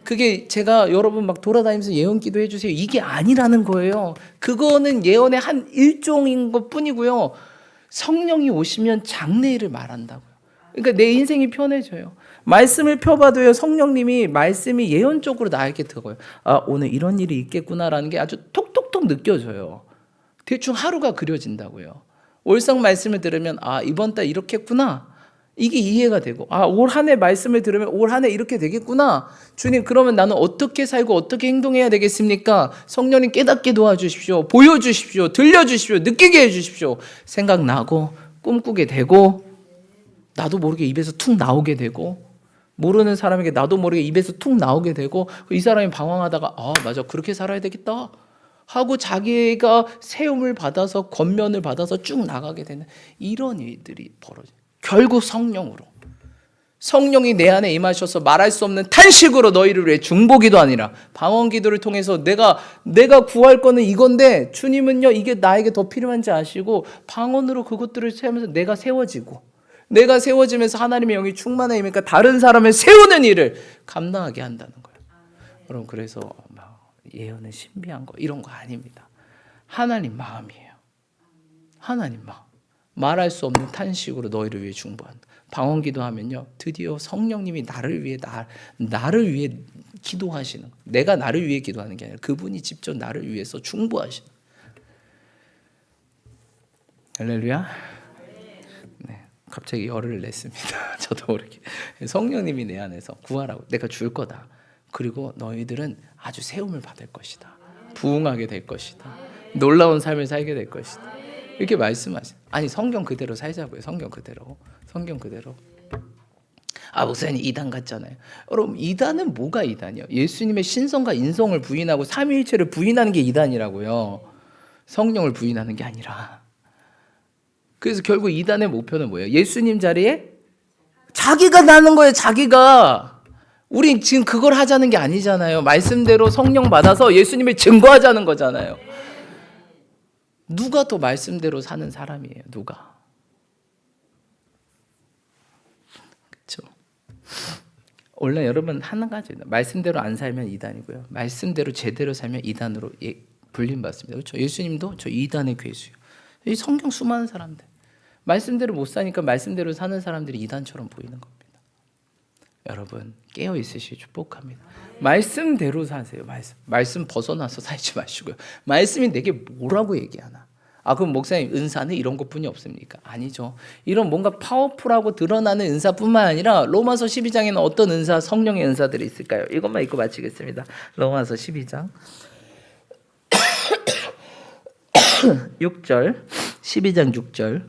그게 제가 여러분 막 돌아다니면서 예언 기도해 주세요, 이게 아니라는 거예요. 그거는 예언의 한 일종인 것 뿐이고요. 성령이 오시면 장래일을 말한다고요. 그러니까 내 인생이 편해져요. 말씀을 펴봐도요, 성령님이 말씀이 예언적으로 나에게 들어요. 오늘 이런 일이 있겠구나라는 게 아주 톡톡톡 느껴져요. 대충 하루가 그려진다고요. 올성 말씀을 들으면 이번 달 이렇겠구나, 이게 이해가 되고, 올 한 해 말씀을 들으면 올 한 해 이렇게 되겠구나. 주님, 그러면 나는 어떻게 살고 어떻게 행동해야 되겠습니까? 성령님 깨닫게 도와주십시오. 보여주십시오. 들려주십시오. 느끼게 해주십시오. 생각나고 꿈꾸게 되고, 나도 모르게 입에서 툭 나오게 되고, 모르는 사람에게 나도 모르게 입에서 툭 나오게 되고, 이 사람이 방황하다가 맞아, 그렇게 살아야 되겠다 하고 자기가 세움을 받아서 권면을 받아서 쭉 나가게 되는 이런 일들이 벌어져요. 결국 성령이 내 안에 임하셔서 말할 수 없는 탄식으로 너희를 위해 중보기도 아니라 방언 기도를 통해서 내가 구할 거는 이건데 주님은요, 이게 나에게 더 필요한지 아시고 방언으로 그것들을 세우면서 내가 세워지면서 하나님의 영이 충만해 임니까 다른 사람을 세우는 일을 감당하게 한다는 거예요. 여러분, 그래서 예언은 신비한 거 이런 거 아닙니다. 하나님 마음이에요. 하나님 마음. 말할 수 없는 탄식으로 너희를 위해 중보한다. 방언 기도하면요, 드디어 성령님이 나를 위해 기도하시는, 내가 나를 위해 기도하는 게 아니라 그분이 직접 나를 위해서 중보하시는. 할렐루야. 네, 갑자기 열을 냈습니다. 저도 모르게. 성령님이 내 안에서 구하라고, 내가 줄 거다. 그리고 너희들은 아주 세움을 받을 것이다. 부흥하게 될 것이다. 놀라운 삶을 살게 될 것이다. 이렇게 말씀하세요. 성경 그대로 살자고요. 성경 그대로. 목사님 이단 같잖아요. 여러분, 이단은 뭐가 이단이요? 예수님의 신성과 인성을 부인하고 삼위일체를 부인하는 게 이단이라고요. 성령을 부인하는 게 아니라. 그래서 결국 이단의 목표는 뭐예요? 예수님 자리에 자기가 나는 거예요. 자기가. 우리 지금 그걸 하자는 게 아니잖아요. 말씀대로 성령 받아서 예수님을 증거하자는 거잖아요. 누가 더 말씀대로 사는 사람이에요? 누가? 그렇죠? 원래 여러분 한 가지입니다. 말씀대로 안 살면 이단이고요. 말씀대로 제대로 살면 이단으로 불림받습니다. 그렇죠? 예수님도 저 이단의 괴수요. 이 성경 수많은 사람들. 말씀대로 못 사니까 말씀대로 사는 사람들이 이단처럼 보이는 겁니다. 여러분, 깨어 있으시기 축복합니다. 말씀대로 사세요. 말씀 벗어나서 살지 마시고요. 말씀이 내게 뭐라고 얘기하나? 그럼 목사님 은사는 이런 것뿐이 없습니까? 아니죠. 이런 뭔가 파워풀하고 드러나는 은사뿐만 아니라 로마서 12장에는 어떤 은사, 성령의 은사들이 있을까요? 이것만 읽고 마치겠습니다. 로마서 12장 6절, 12장 6절.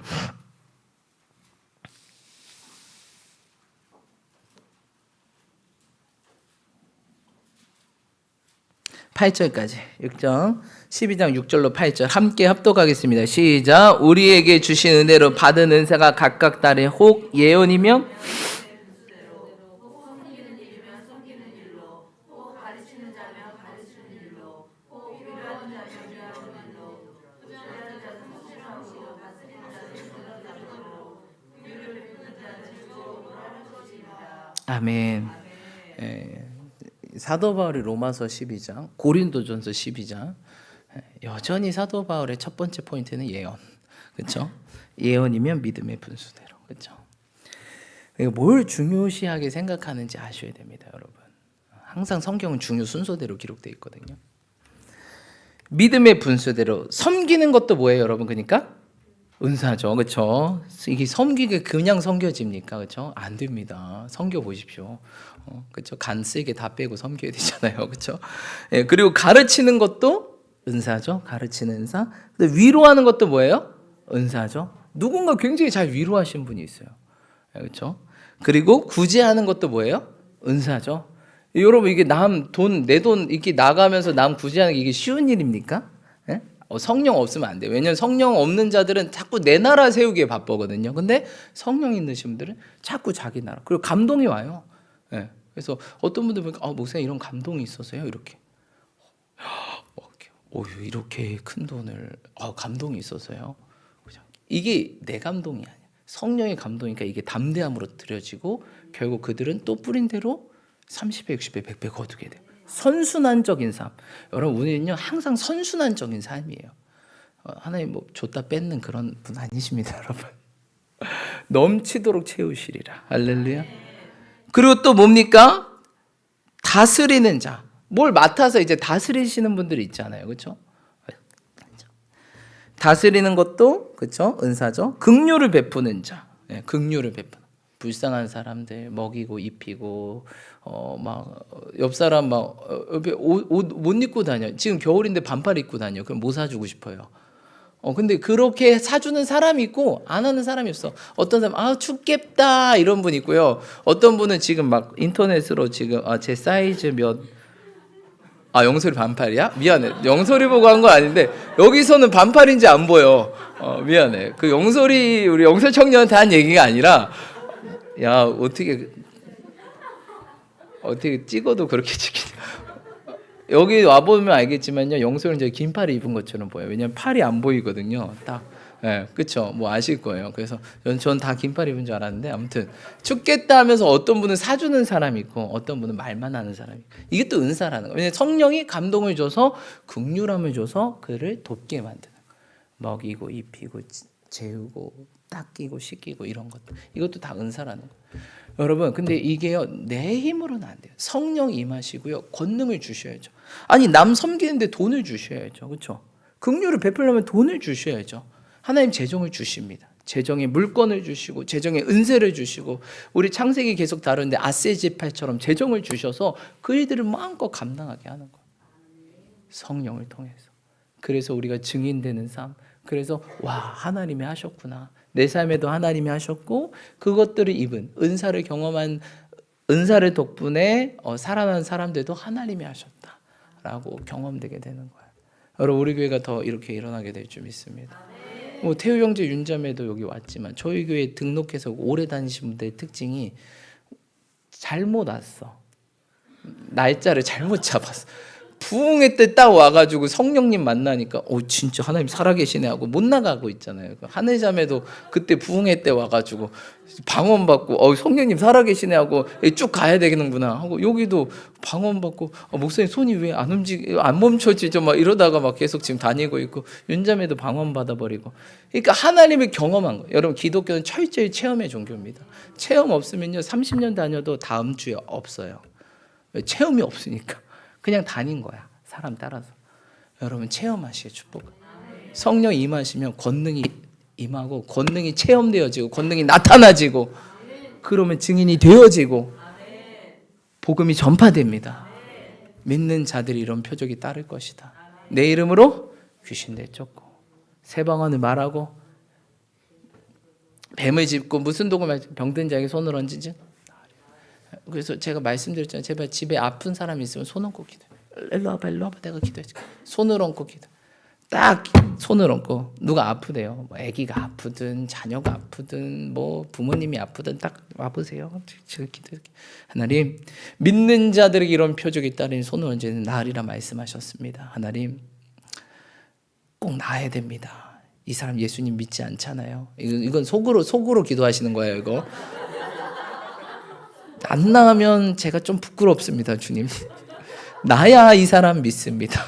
8절까지 6장 12장 6절로 8절 함께 합독하겠습니다. 시작. 우리에게 주신 은혜로 받은 은사가 각각 달에 혹 예언이며 아멘. 사도 바울이 로마서 12장, 고린도전서 12장. 여전히 사도 바울의 첫 번째 포인트는 예언. 그렇죠? 예언이면 믿음의 분수대로. 그렇죠? 뭘 중요시하게 생각하는지 아셔야 됩니다, 여러분. 항상 성경은 중요 순서대로 기록되어 있거든요. 믿음의 분수대로 섬기는 것도 뭐예요, 여러분? 그러니까 은사죠. 그렇죠? 이게 섬기게 그냥 섬겨집니까? 그렇죠? 안 됩니다. 섬겨 보십시오. 그렇죠? 간 쓰게 다 빼고 섬겨야 되잖아요. 그렇죠? 예, 그리고 가르치는 것도 은사죠. 가르치는 은사. 근데 위로하는 것도 뭐예요? 은사죠. 누군가 굉장히 잘 위로하신 분이 있어요. 예, 그렇죠? 그리고 구제하는 것도 뭐예요? 은사죠. 여러분 이게 남 돈 내 돈 이렇게 나가면서 남 구제하는 게 이게 쉬운 일입니까? 예? 성령 없으면 안 돼요. 왜냐하면 성령 없는 자들은 자꾸 내 나라 세우기에 바쁘거든요. 근데 성령 있는 분들은 자꾸 자기 나라. 그리고 감동이 와요. 예. 그래서 어떤 분들 보니까 목사님 이런 감동이 있어서요. 이렇게. 이렇게 큰 돈을 감동이 있어서요. 이게 내 감동이 아니야. 성령의 감동이니까 이게 담대함으로 드려지고 결국 그들은 또 뿌린 대로 30배, 60배, 100배 거두게 돼요. 선순환적인 삶. 여러분 우리는요 항상 선순환적인 삶이에요. 하나님 뭐 줬다 뺏는 그런 분 아니십니다, 여러분. 넘치도록 채우시리라. 할렐루야. 그리고 또 뭡니까? 다스리는 자. 뭘 맡아서 이제 다스리시는 분들이 있잖아요, 그렇죠? 다스리는 것도 그렇죠, 은사죠. 긍휼을 베푸는 자. 네, 긍휼을 베푸는. 불쌍한 사람들 먹이고 입히고 막 옆 사람 막 옷 못 입고 다녀. 지금 겨울인데 반팔 입고 다녀. 그럼 뭐 사주고 싶어요? 근데 그렇게 사주는 사람이 있고 안 하는 사람이 없어. 어떤 사람 춥겠다 이런 분 있고요. 어떤 분은 지금 막 인터넷으로 지금 제 사이즈 몇 영설이 반팔이야? 미안해. 영설이 보고 한 거 아닌데 여기서는 반팔인지 안 보여. 미안해. 그 영설이 우리 영설 청년한테 한 얘기가 아니라 야 어떻게 찍어도 그렇게 찍히냐. 여기 와보면 알겠지만요. 영설은 이제 긴 팔을 입은 것처럼 보여요. 왜냐면 팔이 안 보이거든요. 딱. 예, 그쵸. 뭐 아실 거예요. 그래서 전 다 긴 팔 입은 줄 알았는데 아무튼 춥겠다 하면서 어떤 분은 사주는 사람이 있고 어떤 분은 말만 하는 사람이 있고 이게 또 은사라는 거예요. 왜냐면 성령이 감동을 줘서 긍휼함을 줘서 그를 돕게 만드는 거예요. 먹이고 입히고 재우고 닦이고 씻기고 이런 것들. 이것도 다 은사라는 거예요. 여러분 근데 이게요 내 힘으로는 안 돼요. 성령 임하시고요 권능을 주셔야죠. 아니 남 섬기는데 돈을 주셔야죠. 그렇죠? 긍휼을 베풀려면 돈을 주셔야죠. 하나님 재정을 주십니다. 재정의 물건을 주시고 재정의 은혜를 주시고 우리 창세기 계속 다루는데 아세지팔처럼 재정을 주셔서 그 일들을 마음껏 감당하게 하는 거예요. 성령을 통해서. 그래서 우리가 증인되는 삶. 그래서 와 하나님이 하셨구나. 내 삶에도 하나님이 하셨고 그것들을 입은 은사를 경험한 은사를 덕분에 살아난 사람들도 하나님이 하셨다라고 경험되게 되는 거예요. 여러분 우리 교회가 더 이렇게 일어나게 될 줄 믿습니다. 뭐 태우 형제 윤자매도 여기 왔지만 저희 교회 등록해서 오래 다니신 분들의 특징이 잘못 왔어. 날짜를 잘못 잡았어. 부흥회 때 딱 와가지고 성령님 만나니까 진짜 하나님 살아계시네 하고 못 나가고 있잖아요. 하늘자매도 그때 부흥회 때 와가지고 방언받고 성령님 살아계시네 하고 쭉 가야 되겠는구나 하고 여기도 방언받고 목사님 손이 왜 안 멈춰지죠 막 이러다가 막 계속 지금 다니고 있고 윤자매도 방언받아버리고 그러니까 하나님을 경험한 거예요. 여러분 기독교는 철저히 체험의 종교입니다. 체험 없으면요 30년 다녀도 다음 주에 없어요. 체험이 없으니까 그냥 다닌 거야. 사람 따라서. 여러분 체험하시게 축복. 성령 임하시면 권능이 임하고 권능이 체험되어지고 권능이 나타나지고 그러면 증인이 되어지고 복음이 전파됩니다. 믿는 자들이 이런 표적이 따를 것이다. 내 이름으로 귀신들 쫓고 새 방언을 말하고 뱀을 짚고 무슨 독을 병든 자에게 손을 얹으지. 그래서 제가 말씀드렸잖아요. 제발 집에 아픈 사람이 있으면 손 얹고 기도해요. 일로 와봐, 일로 와봐, 내가 기도해줄게. 손을 얹고 기도. 딱 손을 얹고 누가 아프대요. 뭐 아기가 아프든 자녀가 아프든 뭐 부모님이 아프든 딱 와보세요. 제가 기도할게. 하나님, 믿는 자들에게 이런 표적이 따르니 손을 얹는 나으리라 말씀하셨습니다. 하나님, 꼭 나아야 됩니다. 이 사람 예수님 믿지 않잖아요. 이건 속으로 기도하시는 거예요. 이거 안 나으면 제가 좀 부끄럽습니다. 주님, 나야 이 사람 믿습니다.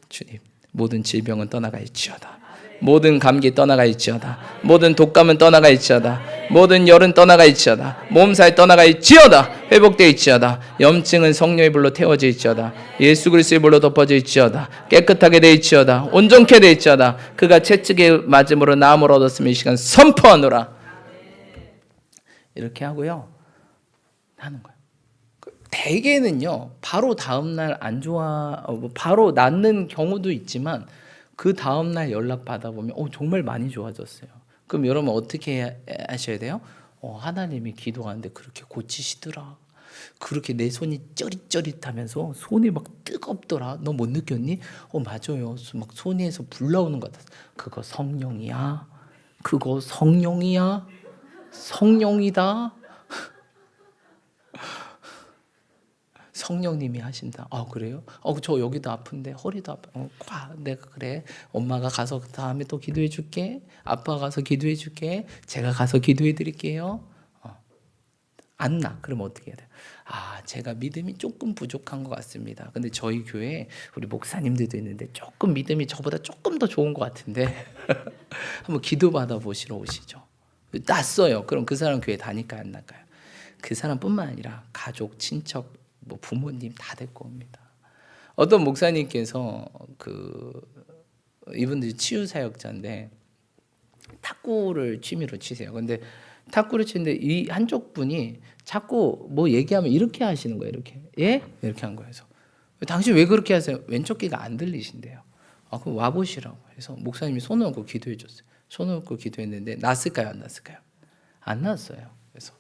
주님, 모든 질병은 떠나갈지어다. 모든 감기 떠나갈지어다. 모든 독감은 떠나갈지어다. 모든 열은 떠나갈지어다. 몸살 떠나갈지어다. 회복될지어다. 염증은 성령의 불로 태워질지어다. 예수 그리스도의 불로 덮어질지어다. 깨끗하게 될지어다. 온전케 될지어다. 그가 채찍에 맞음으로 나음을 얻었으면 이 시간 선포하노라. 이렇게 하고요, 하는 거예요. 대개는요, 바로 다음날 안 좋아, 바로 낫는 경우도 있지만 그 다음날 연락 받아보면 정말 많이 좋아졌어요. 그럼 여러분 어떻게 하셔야 돼요? 하나님이 기도하는데 그렇게 고치시더라. 그렇게 내 손이 쩌릿쩌릿하면서 손이 막 뜨겁더라. 너 못 느꼈니? 맞아요. 막 손에서 불 나오는 것 같았어. 그거 성령이야. 그거 성령이야. 성령이다. 성령님이 하신다. 그래요? 저 여기도 아픈데 허리도 아파. 내가 그래. 엄마가 가서 다음에 또 기도해 줄게. 아빠가 가서 기도해 줄게. 제가 가서 기도해 드릴게요. 안 나. 그럼 어떻게 해야 돼요? 제가 믿음이 조금 부족한 것 같습니다. 근데 저희 교회에 우리 목사님들도 있는데 조금 믿음이 저보다 조금 더 좋은 것 같은데 한번 기도 받아 보시러 오시죠. 났어요. 그럼 그 사람 교회 다닐까요, 안 나까요? 그 사람뿐만 아니라 가족, 친척, 뭐 부모님 다 데리고 옵니다. 어떤 목사님께서 이분들이 치유 사역자인데 탁구를 취미로 치세요. 근데 탁구를 치는데 이 한쪽 분이 자꾸 뭐 얘기하면 이렇게 하시는 거예요. 이렇게. 예? 이렇게 한 거예요. 그래서 당신 왜 그렇게 하세요? 왼쪽 귀가 안 들리신대요. 그럼 와보시라고 해서 목사님이 손을 얹고 기도해 줬어요. 손을 얹고 기도했는데 났을까요, 안 났을까요? 안 났어요. 그래서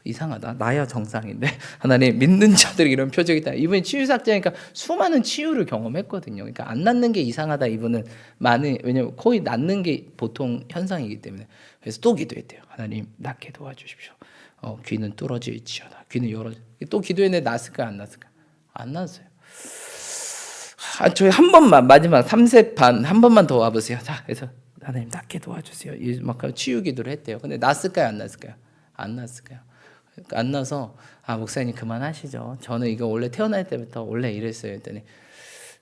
이상하다. 나야 정상인데 하나님, 믿는 자들이 이런 표적이 있다. 이분이 치유사역자니까 수많은 치유를 경험했거든요. 그러니까 안 낫는 게 이상하다. 이분은 왜냐면 거의 낫는 게 보통 현상이기 때문에. 그래서 또 기도했대요. 하나님, 낫게 도와주십시오. 귀는 뚫어질지어다. 귀는 열어. 또 기도했는데 났을까, 안 났을까? 안 났어요. 저희 한 번만, 마지막 3세 반 한 번만 더 와보세요. 자, 그래서 하나님, 낫게 도와주세요. 막 치유 기도를 했대요. 근데 났을까요, 안 났을까요? 안 났을까요? 안 나서 목사님 그만하시죠. 저는 이거 원래 태어날 때부터 원래 이랬어요. 했더니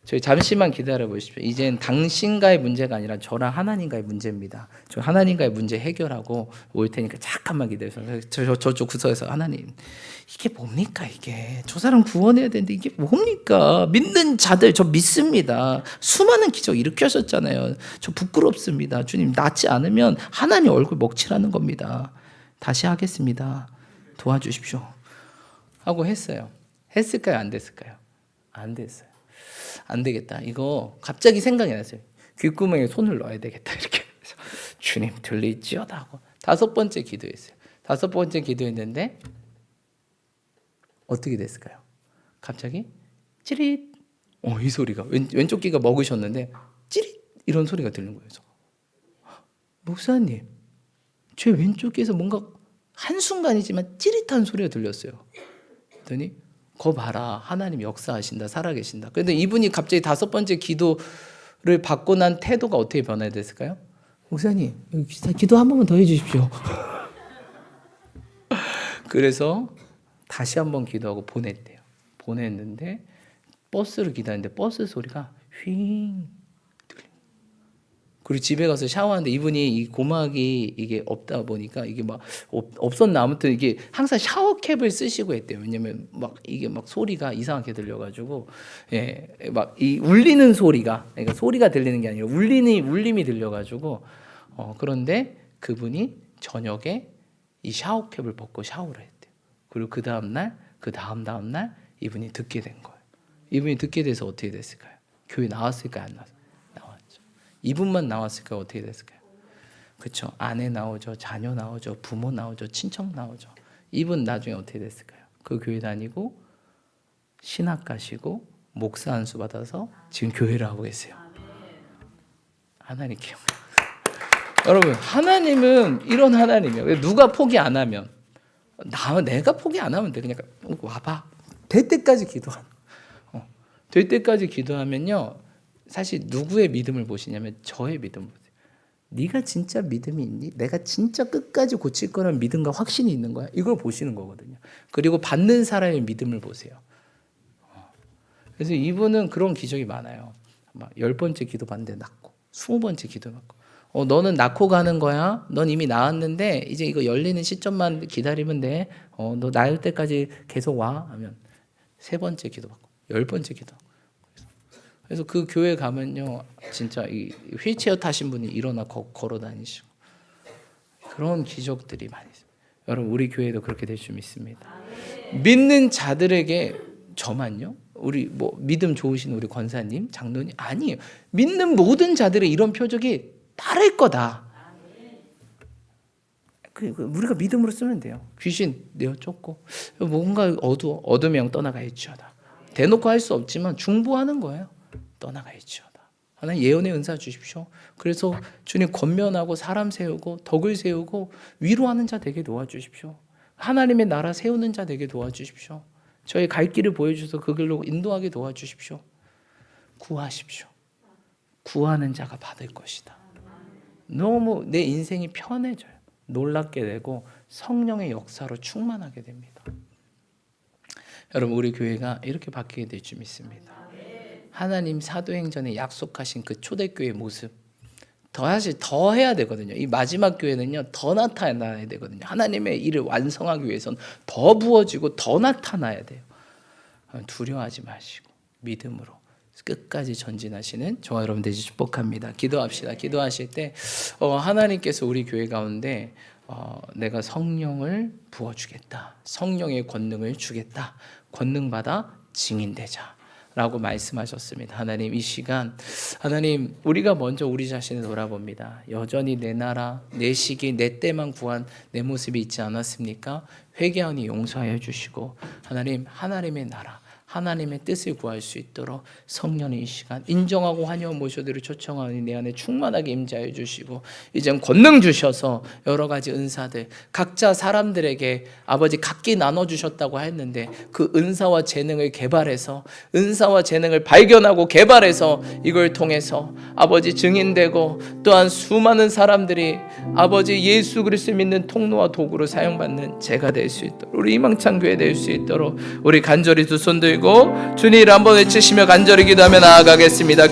저희 잠시만 기다려 보십시오. 이젠 당신과의 문제가 아니라 저랑 하나님과의 문제입니다. 저 하나님과의 문제 해결하고 올 테니까 잠깐만 기다려서 저쪽 구석에서 하나님, 이게 뭡니까 이게? 저 사람 구원해야 되는데 이게 뭡니까? 믿는 자들 저 믿습니다. 수많은 기적 일으켜셨잖아요. 저 부끄럽습니다. 주님, 낫지 않으면 하나님 얼굴 먹칠하는 겁니다. 다시 하겠습니다. 도와주십시오. 하고 했어요. 했을까요? 안 됐을까요? 안 됐어요. 안 되겠다. 이거 갑자기 생각이 났어요. 귓구멍에 손을 넣어야 되겠다. 이렇게 해서 주님 들리지어다 하고 5번째 기도했어요. 5번째 기도했는데 어떻게 됐을까요? 갑자기 찌릿. 이 소리가 왼쪽 귀가 먹으셨는데 찌릿 이런 소리가 들린 거예요. 목사님, 제 왼쪽 귀에서 뭔가 한순간이지만 찌릿한 소리가 들렸어요. 그랬더니 거 봐라, 하나님 역사하신다, 살아계신다. 그런데 이분이 갑자기 5번째 기도를 받고 난 태도가 어떻게 변화됐을까요? 목사님, 기도 한 번만 더 해주십시오. 그래서 다시 한번 기도하고 보냈대요. 보냈는데 버스를 기다리는데 버스 소리가 휘잉. 그리고 집에 가서 샤워하는데 이분이 이 고막이 이게 없다 보니까 이게 막 없었나, 아무튼 이게 항상 샤워캡을 쓰시고 했대요. 왜냐면 막 이게 막 소리가 이상하게 들려가지고, 막 이 울리는 소리가, 그러니까 소리가 들리는 게 아니라 울림이 들려가지고, 그런데 그분이 저녁에 이 샤워캡을 벗고 샤워를 했대요. 그리고 그 다음 날 이분이 듣게 된 거예요. 이분이 듣게 돼서 어떻게 됐을까요? 교회 나왔을까요, 안 나왔을까요? 이분만 나왔을까요? 어떻게 됐을까요? 그렇죠. 아내 나오죠, 자녀 나오죠, 부모 나오죠, 친척 나오죠. 이분 나중에 어떻게 됐을까요? 그 교회 다니고 신학 가시고 목사 안수 받아서 지금 교회를 하고 계세요. 하나님께 여러분, 하나님은 이런 하나님이에요. 누가 포기 안 하면 내가 포기 안 하면 돼. 그냥 와봐. 될 때까지 기도하는. 될 때까지 기도하면요. 사실 누구의 믿음을 보시냐면 저의 믿음을 보세요. 네가 진짜 믿음이 있니? 내가 진짜 끝까지 고칠 거라는 믿음과 확신이 있는 거야. 이걸 보시는 거거든요. 그리고 받는 사람의 믿음을 보세요. 그래서 이분은 그런 기적이 많아요. 막 10번째 기도 받는데 낫고 20번째 기도 받고 너는 낳고 가는 거야. 넌 이미 낳았는데 이제 이거 열리는 시점만 기다리면 돼. 너 낳을 때까지 계속 와 하면 3번째 기도 받고 10번째 기도. 그래서 그 교회 가면요, 진짜 이 휠체어 타신 분이 일어나 걸어 다니시고 그런 기적들이 많이 있어요. 여러분, 우리 교회도 그렇게 될 줄 믿습니다. 믿는 자들에게 저만요? 우리 뭐 믿음 좋으신 우리 권사님, 장로님 아니에요. 믿는 모든 자들의 이런 표적이 따를 거다. 우리가 믿음으로 쓰면 돼요. 귀신 내어 쫓고 뭔가 어둠의 떠나가있지어다. 대놓고 할 수 없지만 중보하는 거예요. 떠나가있지어다. 하나님 예언의 은사 주십시오. 그래서 주님 권면하고 사람 세우고 덕을 세우고 위로하는 자 되게 도와주십시오. 하나님의 나라 세우는 자 되게 도와주십시오. 저희 갈 길을 보여주셔서 그 길로 인도하게 도와주십시오. 구하십시오. 구하는 자가 받을 것이다. 너무 내 인생이 편해져요. 놀랍게 되고 성령의 역사로 충만하게 됩니다. 여러분, 우리 교회가 이렇게 바뀌게 될 줄 믿습니다. 하나님 사도행전에 약속하신 그 초대교회 모습 사실 더 해야 되거든요. 이 마지막 교회는요, 더 나타나야 되거든요. 하나님의 일을 완성하기 위해서는 더 부어지고 더 나타나야 돼요. 두려워하지 마시고 믿음으로 끝까지 전진하시는 저와 여러분 되시 축복합니다. 기도합시다. 기도하실 때 하나님께서 우리 교회 가운데 내가 성령을 부어주겠다. 성령의 권능을 주겠다. 권능 받아 증인되자. 라고 말씀하셨습니다. 하나님, 이 시간 하나님, 우리가 먼저 우리 자신을 돌아봅니다. 여전히 내 나라, 내 시기, 내 때만 구한 내 모습이 있지 않았습니까? 회개하니 용서하여 주시고 하나님, 하나님의 나라, 하나님의 뜻을 구할 수 있도록 성령의 이 시간 인정하고 환영 모셔드려 초청하니 내 안에 충만하게 임재하여 주시고 이젠 권능 주셔서 여러 가지 은사들 각자 사람들에게 아버지 각기 나눠주셨다고 했는데 그 은사와 재능을 개발해서 은사와 재능을 발견하고 개발해서 이걸 통해서 아버지 증인되고 또한 수많은 사람들이 아버지 예수 그리스도 믿는 통로와 도구로 사용받는 제가 될 수 있도록 우리 희망찬교회 될 수 있도록 우리 간절히 두 손 들고 주님 한번 외치시며 간절히 기도하며 나아가겠습니다.